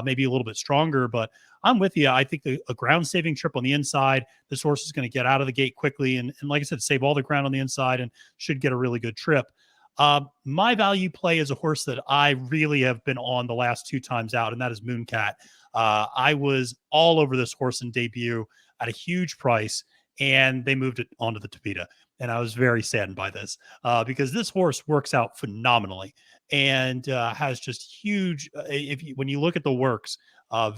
maybe a little bit stronger, but I'm with you. I think a ground saving trip on the inside, this horse is going to get out of the gate quickly. And like I said, save all the ground on the inside and should get a really good trip. My value play is a horse that I really have been on the last 2 times out, and that is Mooncat. I was all over this horse in debut at a huge price, and they moved it onto the Tapeta. And I was very saddened by this because this horse works out phenomenally and has just huge. When you look at the works,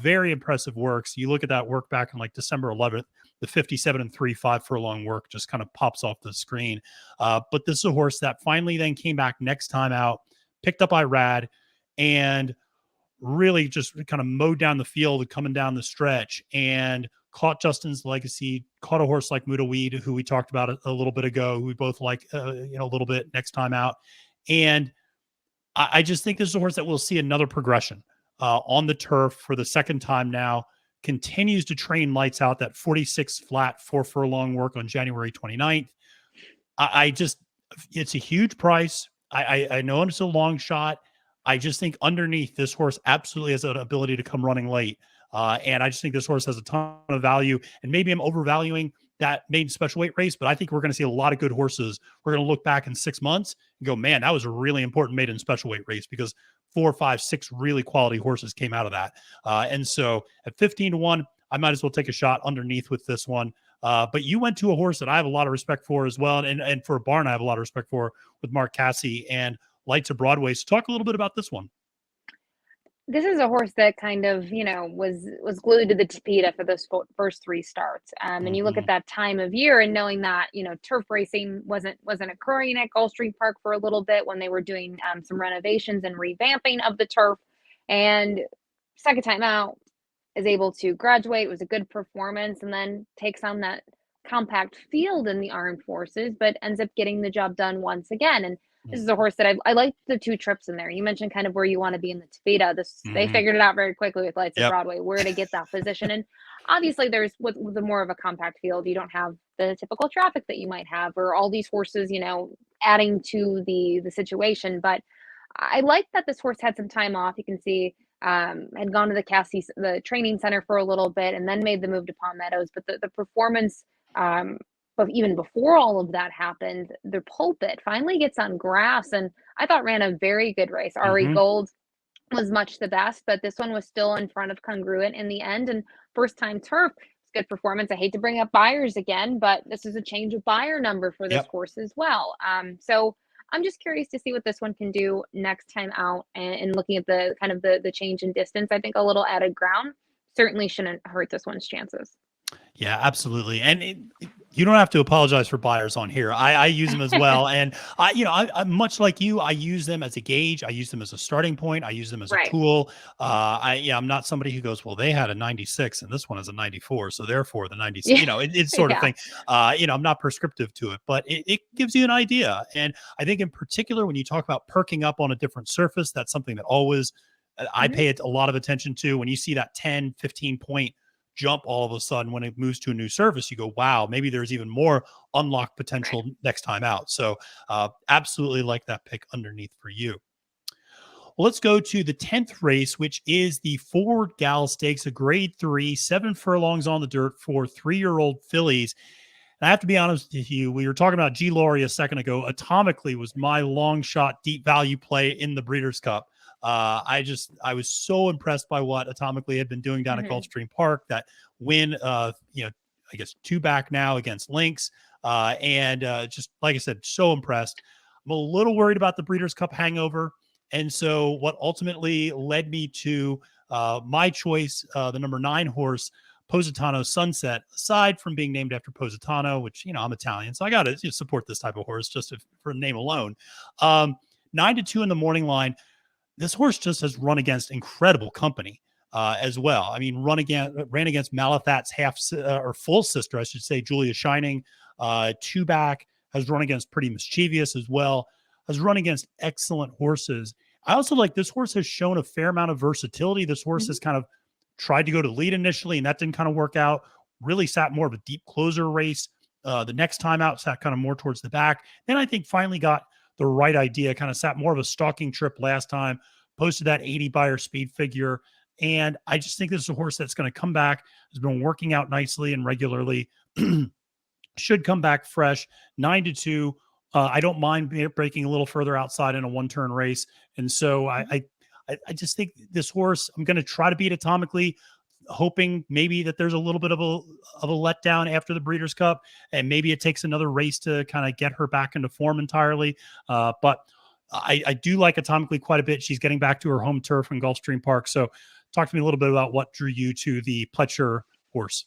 very impressive works. You look at that work back on December 11th, the 57 and 3-5 furlong work just kind of pops off the screen. But this is a horse that finally then came back next time out, picked up Irad, and really just kind of mowed down the field coming down the stretch and caught Justin's Legacy, caught a horse like Mudaweed, who we talked about a little bit ago, who we both like, a little bit next time out. And I just think this is a horse that we'll see another progression on the turf for the second time now, continues to train lights out, that 46 flat 4 furlong work on January 29th. It's a huge price. I know it's a long shot. I just think underneath this horse absolutely has an ability to come running late. And I just think this horse has a ton of value, and maybe I'm overvaluing that maiden special weight race, but I think we're going to see a lot of good horses. We're going to look back in 6 months and go, man, that was a really important maiden special weight race because 4, 5, 6 really quality horses came out of that. And so at 15-1, I might as well take a shot underneath with this one. But you went to a horse that I have a lot of respect for as well. And for a barn, I have a lot of respect for with Mark Casse and Lights of Broadway. So talk a little bit about this one. This is a horse that kind of, was glued to the Tapeta for those first 3 starts. And you look at that time of year and knowing that, turf racing wasn't occurring at Gulfstream Park for a little bit when they were doing some renovations and revamping of the turf. And second time out is able to graduate. It was a good performance and then takes on that compact field in the armed forces, but ends up getting the job done once again. And this is a horse that I like the 2 trips in there. You mentioned kind of where you want to be in the Tavita. They Mm-hmm. figured it out very quickly with Lights of Yep. Broadway, where to get that position. And obviously, there's with the more of a compact field, you don't have the typical traffic that you might have, or all these horses, adding to the situation. But I like that this horse had some time off. You can see had gone to the training center for a little bit, and then made the move to Palm Meadows. But the performance, but even before all of that happened, the pulpit finally gets on grass, and I thought ran a very good race. Ari Mm-hmm. Gold was much the best, but this one was still in front of Congruent in the end. And first time turf, it's good performance. I hate to bring up Byers again, but this is a change of buyer number for this Yep. horse as well. So I'm just curious to see what this one can do next time out. And looking at the kind of the change in distance, I think a little added ground certainly shouldn't hurt this one's chances. Yeah, absolutely. And you don't have to apologize for buyers on here. I use them as well. And I much like you, I use them as a gauge. I use them as a starting point. I use them as a Right. tool. I'm not somebody who goes, well, they had a 96 and this one is a 94. So therefore the 96, Yeah. it's sort of Yeah. thing. I'm not prescriptive to it, but it gives you an idea. And I think in particular, when you talk about perking up on a different surface, that's something that always I Hmm. pay it a lot of attention to. When you see that 10, 15 point jump all of a sudden when it moves to a new surface, you go, wow, maybe there's even more unlocked Right. potential next time out. So absolutely like that pick underneath for you. Well, let's go to the 10th race, which is the Forward Gal Stakes, a grade 3, 7 furlongs on the dirt for 3-year-old fillies. And I have to be honest with you, we were talking about G. Laurie a second ago. Atomically was my long shot deep value play in the Breeders' Cup. I was so impressed by what Atomically had been doing down at Hmm. Gulfstream Park. That win, I guess 2 back now against Lynx, and just like I said, so impressed. I'm a little worried about the Breeders' Cup hangover, and so what ultimately led me to my choice, the number 9 horse, Positano Sunset. Aside from being named after Positano, which I'm Italian, so I got to support this type of horse just for name alone. 9-2 in the morning line. This horse just has run against incredible company as well. I mean, ran against Malathat's or full sister, I should say, Julia Shining. 2 back, has run against Pretty Mischievous as well. Has run against excellent horses. I also like this horse has shown a fair amount of versatility. This horse Hmm. has kind of tried to go to lead initially, and that didn't kind of work out. Really sat more of a deep closer race. The next time out, sat kind of more towards the back. Then I think finally got the right idea, kind of sat more of a stalking trip last time, posted that 80 buyer speed figure. And I just think this is a horse that's going to come back, has been working out nicely and regularly, should come back fresh. 9-2. I don't mind breaking a little further outside in a 1-turn race. And so I just think this horse, I'm going to try to beat atomically, hoping maybe that there's a little bit of a letdown after the Breeders' Cup, and maybe it takes another race to kind of get her back into form entirely. But I do like atomically quite a bit. She's getting back to her home turf in Gulfstream Park. So talk to me a little bit about what drew you to the Pletcher horse.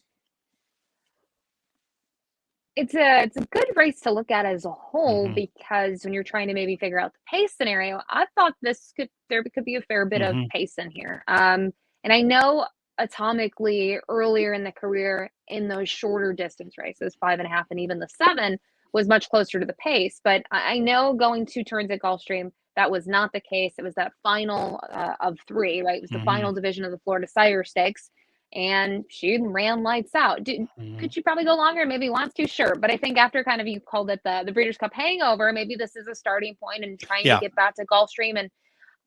It's a good race to look at as a whole, Mm-hmm. because when you're trying to maybe figure out the pace scenario, I thought there could be a fair bit of Mm-hmm. pace in here. And I know atomically earlier in the career in those shorter distance races, 5.5 and even the 7 was much closer to the pace. But I know going 2 turns at Gulfstream, that was not the case. It was that final of 3, right? It was the Mm-hmm. final division of the Florida Sire Stakes, and she ran lights out. Mm-hmm. Could she probably go longer? Maybe wants to, sure. But I think after kind of you called it the Breeders' Cup hangover, maybe this is a starting point and trying to Yeah. get back to Gulfstream. And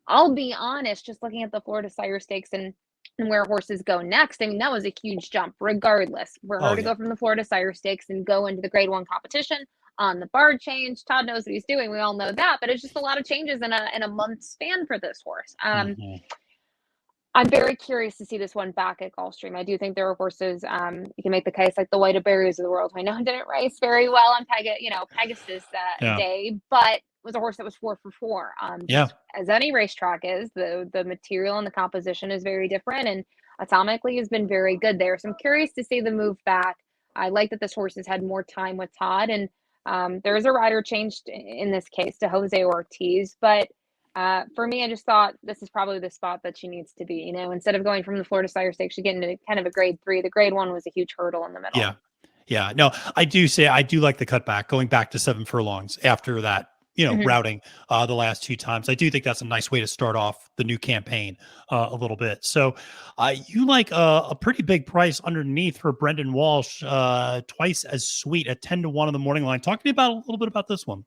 I'll be honest, just looking at the Florida Sire Stakes and where horses go next, I mean, that was a huge jump, regardless. For Oh her to yeah. go from the Florida Sire Stakes and go into the Grade 1 competition on the bar change, Todd knows what he's doing. We all know that. But it's just a lot of changes in a month span for this horse. Mm-hmm. I'm very curious to see this one back at Gulfstream. I do think there are horses, you can make the case like the White Berries of the world, who I know didn't race very well on Pegasus Yeah. day, but was a horse that was 4 for 4. Yeah. Just as any racetrack is, the material and the composition is very different, and atomically has been very good there. So I'm curious to see the move back. I like that this horse has had more time with Todd, and there is a rider changed in this case to Jose Ortiz, but for me, I just thought this is probably the spot that she needs to be. Instead of going from the Florida Sire Stakes, she get into kind of a Grade 3. The Grade 1 was a huge hurdle in the Yeah. middle. Yeah, no, I do like the cutback going back to 7 furlongs after that, Mhm. routing the last 2 times. I do think that's a nice way to start off the new campaign a little bit. So you like a pretty big price underneath for Brendan Walsh, twice as sweet at 10 to 1 on the morning line. Talk to me about a little bit about this one.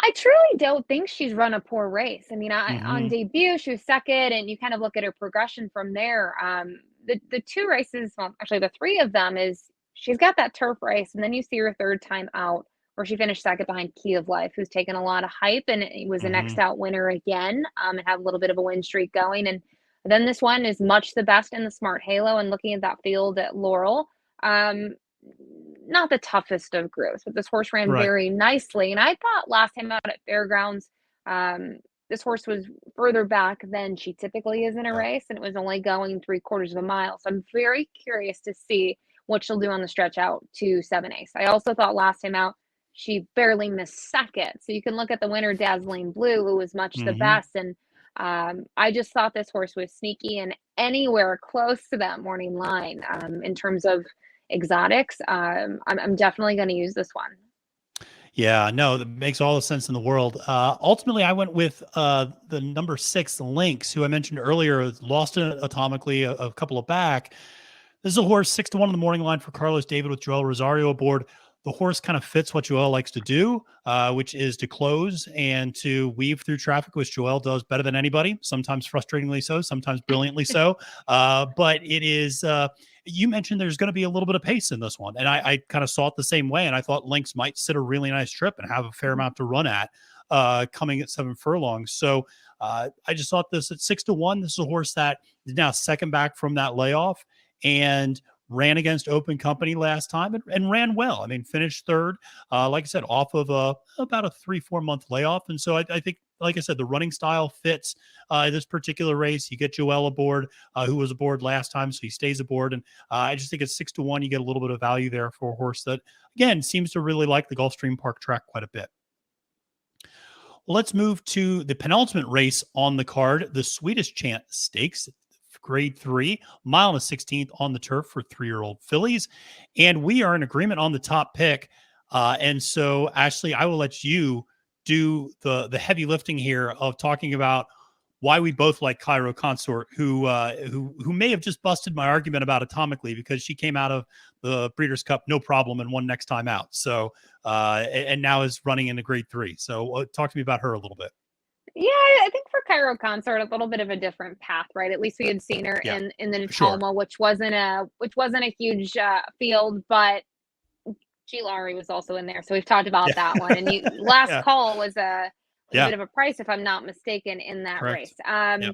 I truly don't think she's run a poor race. I mean, on Hmm. debut, she was second, and you kind of look at her progression from there. The two races, well, actually, the three of them is she's got that turf race, and then you see her third time out, where she finished second behind Key of Life, who's taken a lot of hype and it was a next Hmm. out winner again, and had a little bit of a win streak going. And then this one is much the best in the Smart Halo, and looking at that field at Laurel. Um, Not the toughest of groups, but this horse ran Right. very nicely. And I thought last time out at Fairgrounds, um, this horse was further back than she typically is in a Yeah. race, and it was only going 3/4 of a mile. So I'm very curious to see what she'll do on the stretch out to 7 Ace. I also thought last time out she barely missed second. So you can look at the winner, Dazzling Blue, who was much the Hmm. best. And I just thought this horse was sneaky and anywhere close to that morning line in terms of exotics. I'm definitely going to use this one. Yeah, no, that makes all the sense in the world. Ultimately, I went with the number 6 Lynx, who I mentioned earlier, lost it atomically a couple of back. This is a horse 6 to 1 in the morning line for Carlos David with Joel Rosario aboard. The horse kind of fits what Joel likes to do, which is to close and to weave through traffic, which Joel does better than anybody, sometimes frustratingly so, sometimes brilliantly so. But it is, you mentioned there's going to be a little bit of pace in this one. And I kind of saw it the same way. And I thought Lynx might sit a really nice trip and have a fair Mhm. amount to run at coming at 7 furlongs. So I just thought this at 6 to 1. This is a horse that is now second back from that layoff and ran against Open Company last time and ran well. I mean, finished third, like I said, off of about a 3-4 month layoff. And so I think, like I said, the running style fits this particular race. You get Joel aboard, who was aboard last time, so he stays aboard. And I just think it's 6 to 1. You get a little bit of value there for a horse that, again, seems to really like the Gulfstream Park track quite a bit. Well, let's move to the penultimate race on the card, the Swedish Chant Stakes, grade 3, mile and a 16th on the turf for 3-year-old fillies. And we are in agreement on the top pick. And so, Ashley, I will let you do the heavy lifting here of talking about why we both like Cairo Consort, who may have just busted my argument about atomically because she came out of the Breeders' Cup no problem and won next time out. So and now is running in the grade 3. So talk to me about her a little bit. Yeah, I think for Cairo Consort, a little bit of a different path, right? At least we had seen her Yeah, in the for sure. Natalma, which wasn't a huge field, but G. Laurie was also in there, so we've talked about Yeah. that one. And you last Yeah. call was a Yeah. bit of a price, if I'm not mistaken, in that Correct. race. Yeah.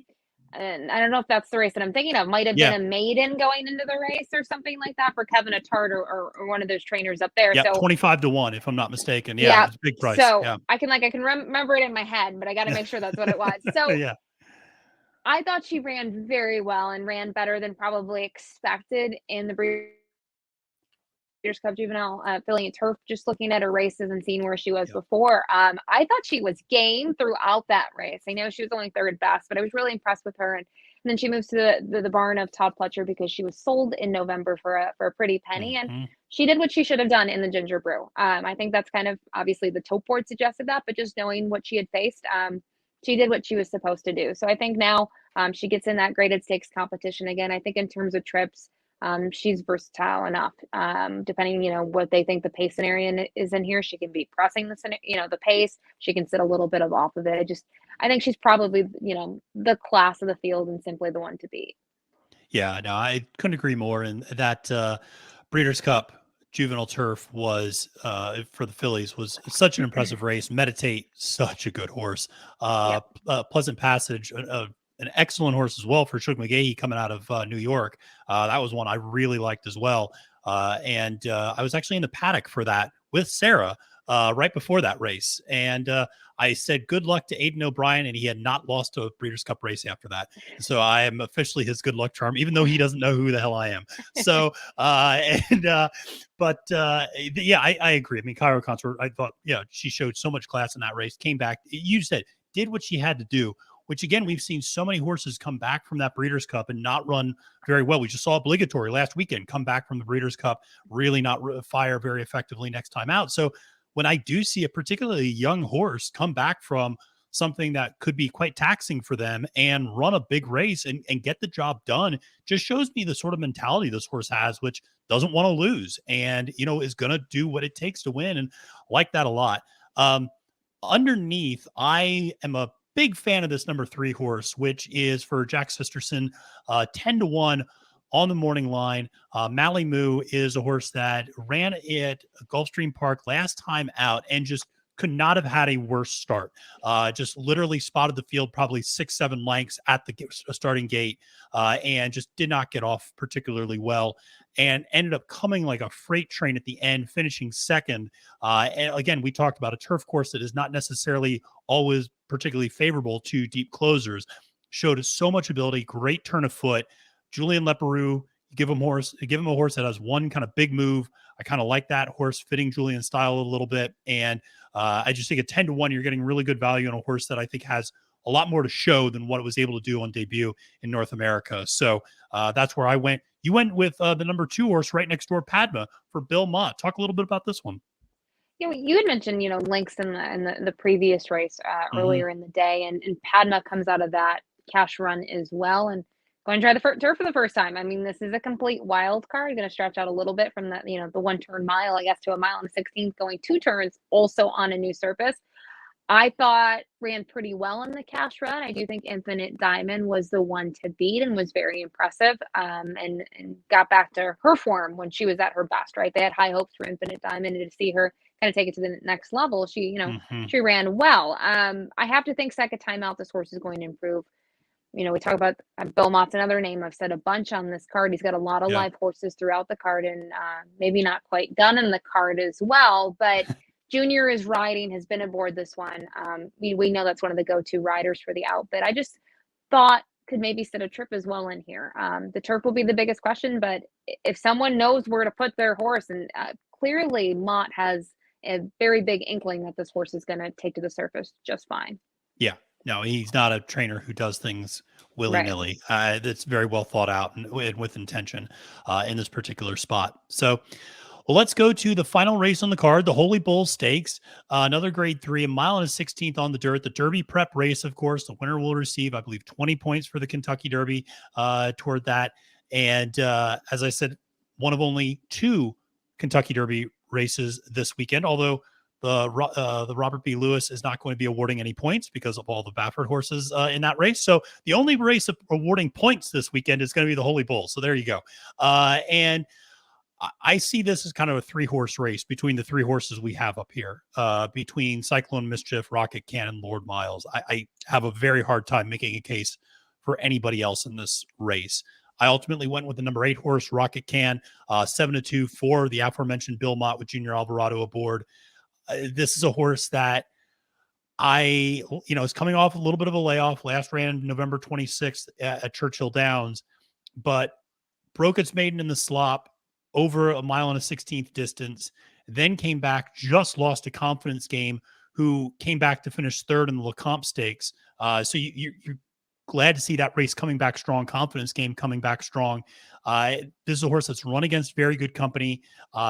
And I don't know if that's the race that I'm thinking of. Might have been Yeah. a maiden going into the race or something like that for Kevin Attard or one of those trainers up there. Yeah. So 25 to 1, if I'm not mistaken. Yeah. yeah, It's a big price. so Yeah. I can remember it in my head, but I got to Yeah. make sure that's what it was. So Yeah. I thought she ran very well and ran better than probably expected in the Breeders' Cup Juvenile filly and turf. Just looking at her races and seeing where she was Yeah. before, I thought she was game throughout that race. I know she was only third best, but I was really impressed with her. And then she moves to the barn of Todd Pletcher because she was sold in November for a pretty penny, and Hmm. she did what she should have done in the Ginger Brew. I think that's kind of obviously the tote board suggested that, but just knowing what she had faced, she did what she was supposed to do. So I think now she gets in that graded stakes competition again. I think in terms of trips, she's versatile enough. Depending, what they think the pace scenario is in here, she can be pressing the pace. She can sit a little bit of off of it. I think she's probably, the class of the field and simply the one to beat. Yeah. No, I couldn't agree more. And that Breeders' Cup juvenile turf was for the fillies was such an impressive race. Meditate, such a good horse. Yeah. Pleasant Passage, an excellent horse as well for Shug McGahee coming out of New York. That was one I really liked as well. And I was actually in the paddock for that with Sarah right before that race. And I said good luck to Aiden O'Brien, and he had not lost a Breeders' Cup race after that. So I am officially his good luck charm, even though he doesn't know who the hell I am. So, and, but yeah, I agree. I mean, Cairo Consort, I thought, yeah, she showed so much class in that race, came back. You said, did what she had to do, which again, we've seen so many horses come back from that Breeders' Cup and not run very well. We just saw Obligatory last weekend come back from the Breeders' Cup, really not fire very effectively next time out. So when I do see a particularly young horse come back from something that could be quite taxing for them and run a big race and get the job done, just shows me the sort of mentality this horse has, which doesn't want to lose and, is going to do what it takes to win. And I like that a lot. Underneath, I am a big fan of this number 3 horse, which is for Jack Sisterson, 10-1 on the morning line. Mally Moo is a horse that ran at Gulfstream Park last time out and just could not have had a worse start. Just literally spotted the field probably 6-7 lengths at the starting gate and just did not get off particularly well and ended up coming like a freight train at the end, finishing second. And again, we talked about a turf course that is not necessarily always particularly favorable to deep closers. Showed so much ability, great turn of foot. Julian Leparoux, give him a horse that has one kind of big move. I kind of like that horse fitting Julian's style a little bit. And I just think at 10-1, you're getting really good value on a horse that I think has a lot more to show than what it was able to do on debut in North America. So that's where I went. You went with the number 2 horse right next door, Padma, for Bill Mott. Talk a little bit about this one. You had mentioned, links in the previous race earlier in the day, and Padma comes out of that cash run as well, and going to try the turf for the first time. I mean, this is a complete wild card. Going to stretch out a little bit from that, the 1-turn mile, I guess, to a mile and 16th, going 2 turns, also on a new surface. I thought ran pretty well in the cash run. I do think Infinite Diamond was the one to beat and was very impressive, and got back to her form when she was at her best, right? They had high hopes for Infinite Diamond, and to see her kind of take it to the next level, she ran well. I have to think second time out, this horse is going to improve. We talk about Bill Mott's another name I've said a bunch on this card. He's got a lot of live horses throughout the card, and maybe not quite done in the card as well, but Junior is riding, has been aboard this one. We know that's one of the go-to riders for the outfit. I just thought could maybe sit a trip as well in here. The turf will be the biggest question, but if someone knows where to put their horse, and clearly Mott has a very big inkling that this horse is going to take to the surface just fine. Yeah. No, he's not a trainer who does things willy-nilly. Right. That's very well thought out and with intention in this particular spot. So, well, let's go to the final race on the card, the Holy Bull Stakes, another grade 3, a mile and a 16th on the dirt. The Derby prep race, of course, the winner will receive, I believe, 20 points for the Kentucky Derby toward that. And as I said, one of only 2 Kentucky Derby races this weekend, although the Robert B. Lewis is not going to be awarding any points because of all the Baffert horses in that race. So the only race of awarding points this weekend is going to be the Holy Bull. So there you go. And I see this as kind of a 3-horse race between the 3 horses we have up here, between Cyclone Mischief, Rocket Cannon, Lord Miles. I have a very hard time making a case for anybody else in this race. I ultimately went with the number 8 horse, Rocket Can, 7-2 for the aforementioned Bill Mott with Junior Alvarado aboard. This is a horse that is coming off a little bit of a layoff. Last ran November 26th at Churchill Downs, but broke its maiden in the slop over a mile and a 16th distance, then came back, just lost a confidence game, who came back to finish 3rd in the Lecomte Stakes. So you're glad to see that race coming back strong, confidence game coming back strong. This is a horse that's run against very good company.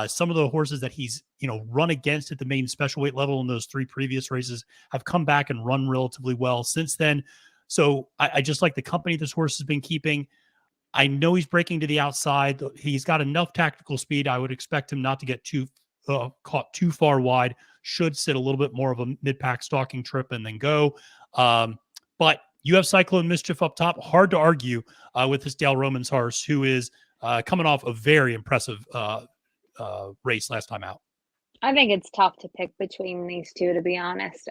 Some of the horses that he's run against at the main special weight level in those 3 previous races have come back and run relatively well since then. So I just like the company this horse has been keeping. I know he's breaking to the outside. He's got enough tactical speed. I would expect him not to get caught too far wide. Should sit a little bit more of a mid-pack stalking trip and then go. But you have Cyclone Mischief up top. Hard to argue with this Dale Romans horse, who is coming off a very impressive race last time out. I think it's tough to pick between these 2, to be honest.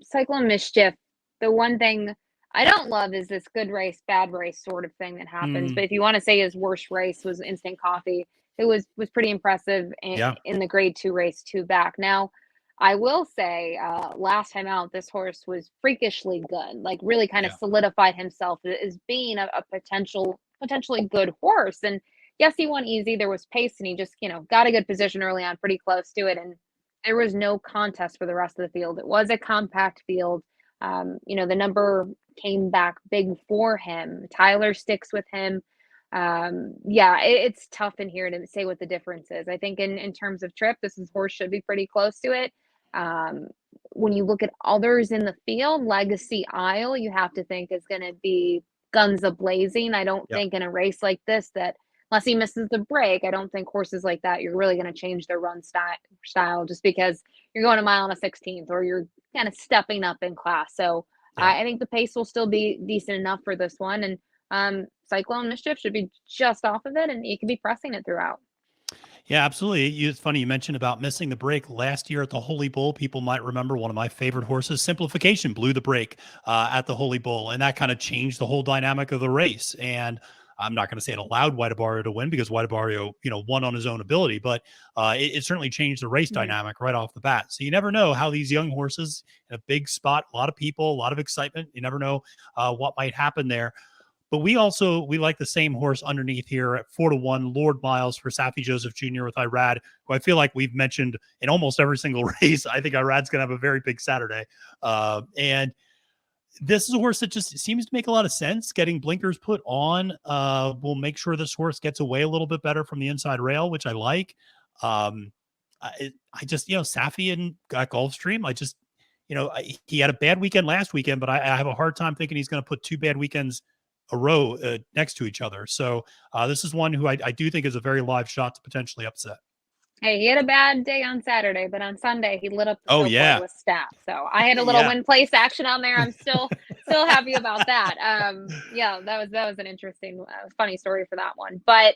Cyclone Mischief, the one thing I don't love is this good race, bad race sort of thing that happens. But if you want to say his worst race was Instant Coffee, it was pretty impressive in the grade 2 race 2 back. Now, I will say last time out, this horse was freakishly good, like really kind of solidified himself as being a potentially good horse. And yes, he won easy. There was pace, and he just, got a good position early on, pretty close to it. And there was no contest for the rest of the field. It was a compact field. The number came back big for him. Tyler sticks with him. Yeah, it's tough in here to say what the difference is. I think in terms of trip, horse should be pretty close to it. Um, when you look at others in the field, Legacy Isle, you have to think is going to be guns a blazing. I don't Yep. think in a race like this that unless he misses the break, I don't think horses like that you're really going to change their run style just because you're going a mile and a 16th or you're kind of stepping up in class. So Yeah. I think the pace will still be decent enough for this one, and Cyclone Mischief should be just off of it, and he could be pressing it throughout. Yeah, absolutely. It's funny you mentioned about missing the break last year at the Holy Bull. People might remember one of my favorite horses, Simplification, blew the break at the Holy Bull, and that kind of changed the whole dynamic of the race. And I'm not going to say it allowed White Barrio to win because White Barrio, won on his own ability, but it certainly changed the race Mhm. dynamic right off the bat. So you never know how these young horses in a big spot, a lot of people, a lot of excitement. You never know what might happen there. But we like the same horse underneath here at 4-1, Lord Miles for Safi Joseph Jr. with Irad, who I feel like we've mentioned in almost every single race. I think Irad's going to have a very big Saturday. And this is a horse that just seems to make a lot of sense. Getting blinkers put on will make sure this horse gets away a little bit better from the inside rail, which I like. Um, I just, Safi and Gulfstream, he had a bad weekend last weekend, but I have a hard time thinking he's going to put two bad weekends a row next to each other. So this is one who I do think is a very live shot to potentially upset. Hey, he had a bad day on Saturday, but on Sunday he lit up the Oh show floor yeah. with staff. So I had a little Yeah. win place action on there. I'm still happy about that. Yeah, that was an interesting, funny story for that one. But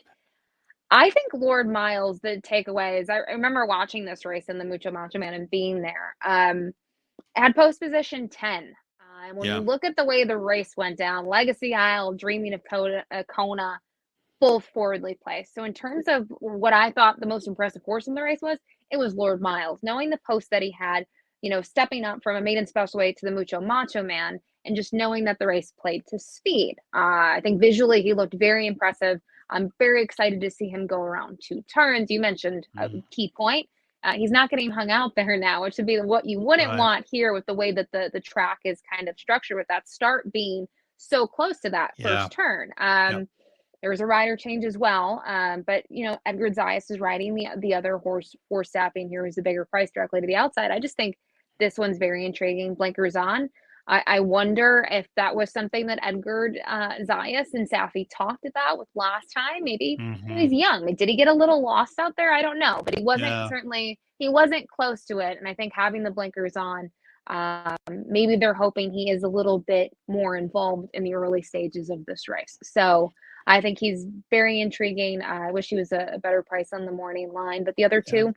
I think Lord Miles, the takeaways. I remember watching this race in the Mucho Macho Man and being there. Had post position 10. And when you Yeah. look at the way the race went down, Legacy Isle, Dreaming of Kona, both forwardly placed. So in terms of what I thought the most impressive horse in the race was, it was Lord Miles. Knowing the post that he had, stepping up from a maiden special weight to the Mucho Macho Man, and just knowing that the race played to speed. I think visually he looked very impressive. I'm very excited to see him go around two turns. You mentioned a Mhm. key point. He's not getting hung out there now, which would be what you wouldn't Right. want here with the way that the track is kind of structured with that start being so close to that Yeah. first turn. Yep. There was a rider change as well. But Edgar Zayas is riding the other horse for Sapping here, who's the bigger price directly to the outside. I just think this one's very intriguing. Blinkers on. I wonder if that was something that Edgar Zayas and Safi talked about with last time. Maybe he's Hmm. young. Did he get a little lost out there? I don't know, but Yeah. he wasn't close to it. And I think having the blinkers on, maybe they're hoping he is a little bit more involved in the early stages of this race. So I think he's very intriguing. I wish he was a better price on the morning line, but the other Yeah. two,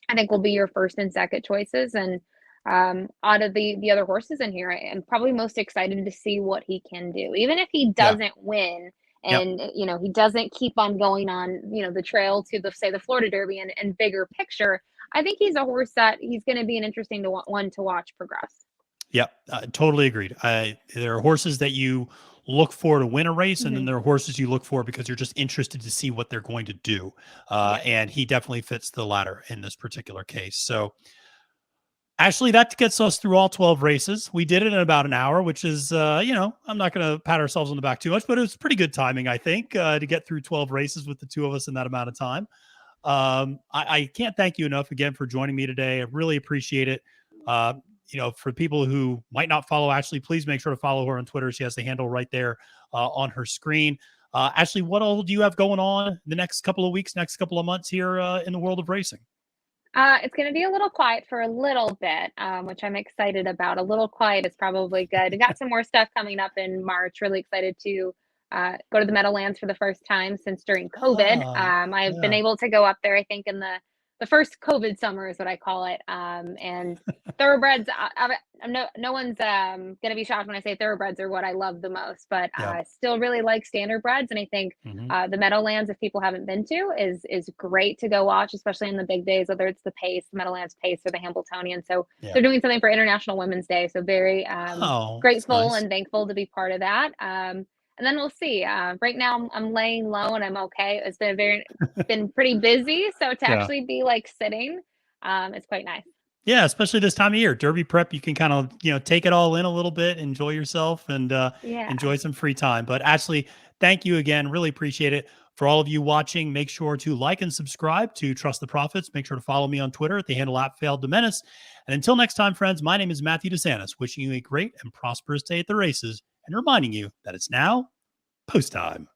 I think will be your first and second choices. And out of the other horses in here, I am probably most excited to see what he can do, even if he Yeah. doesn't win. Yep. And he doesn't keep on going on the trail to the Florida Derby and bigger picture. I think he's a horse that he's going to be an interesting one to watch progress. Yep. Totally agreed. There are horses that you look for to win a race, and then Hmm. there are horses you look for because you're just interested to see what they're going to do. Yeah. And he definitely fits the latter in this particular case. So, Ashley, that gets us through all 12 races. We did it in about an hour, which is, I'm not going to pat ourselves on the back too much, but it was pretty good timing, I think, to get through 12 races with the two of us in that amount of time. I can't thank you enough again for joining me today. I really appreciate it. Uh, for people who might not follow Ashley, please make sure to follow her on Twitter. She has the handle right there on her screen. Ashley, what all do you have going on the next couple of weeks, next couple of months here in the world of racing? It's going to be a little quiet for a little bit, which I'm excited about. A little quiet is probably good. I got some more stuff coming up in March. Really excited to go to the Meadowlands for the first time since during COVID. I've been Yeah. able to go up there, I think, in the first COVID summer is what I call it. And thoroughbreds, no one's going to be shocked when I say thoroughbreds are what I love the most, but Yeah. I still really like standard breds. And I think Hmm. the Meadowlands, if people haven't been to, is great to go watch, especially in the big days, whether it's the Pace, the Meadowlands Pace, or the Hambletonian. So Yeah. they're doing something for International Women's Day. So very Oh, it's grateful nice. and thankful to be part of that. And then we'll see. Right now, I'm laying low and I'm okay. It's been pretty busy, so to Yeah. actually be like sitting, it's quite nice. Yeah, especially this time of year, Derby prep, you can kind of, take it all in a little bit, enjoy yourself and Yeah. enjoy some free time. But Ashley, thank you again. Really appreciate it. For all of you watching, make sure to like and subscribe to Trust the Profits. Make sure to follow me on Twitter at the handle @FailedToMenace. And until next time, friends, my name is Matthew DeSantis, wishing you a great and prosperous day at the races and reminding you that it's now post time.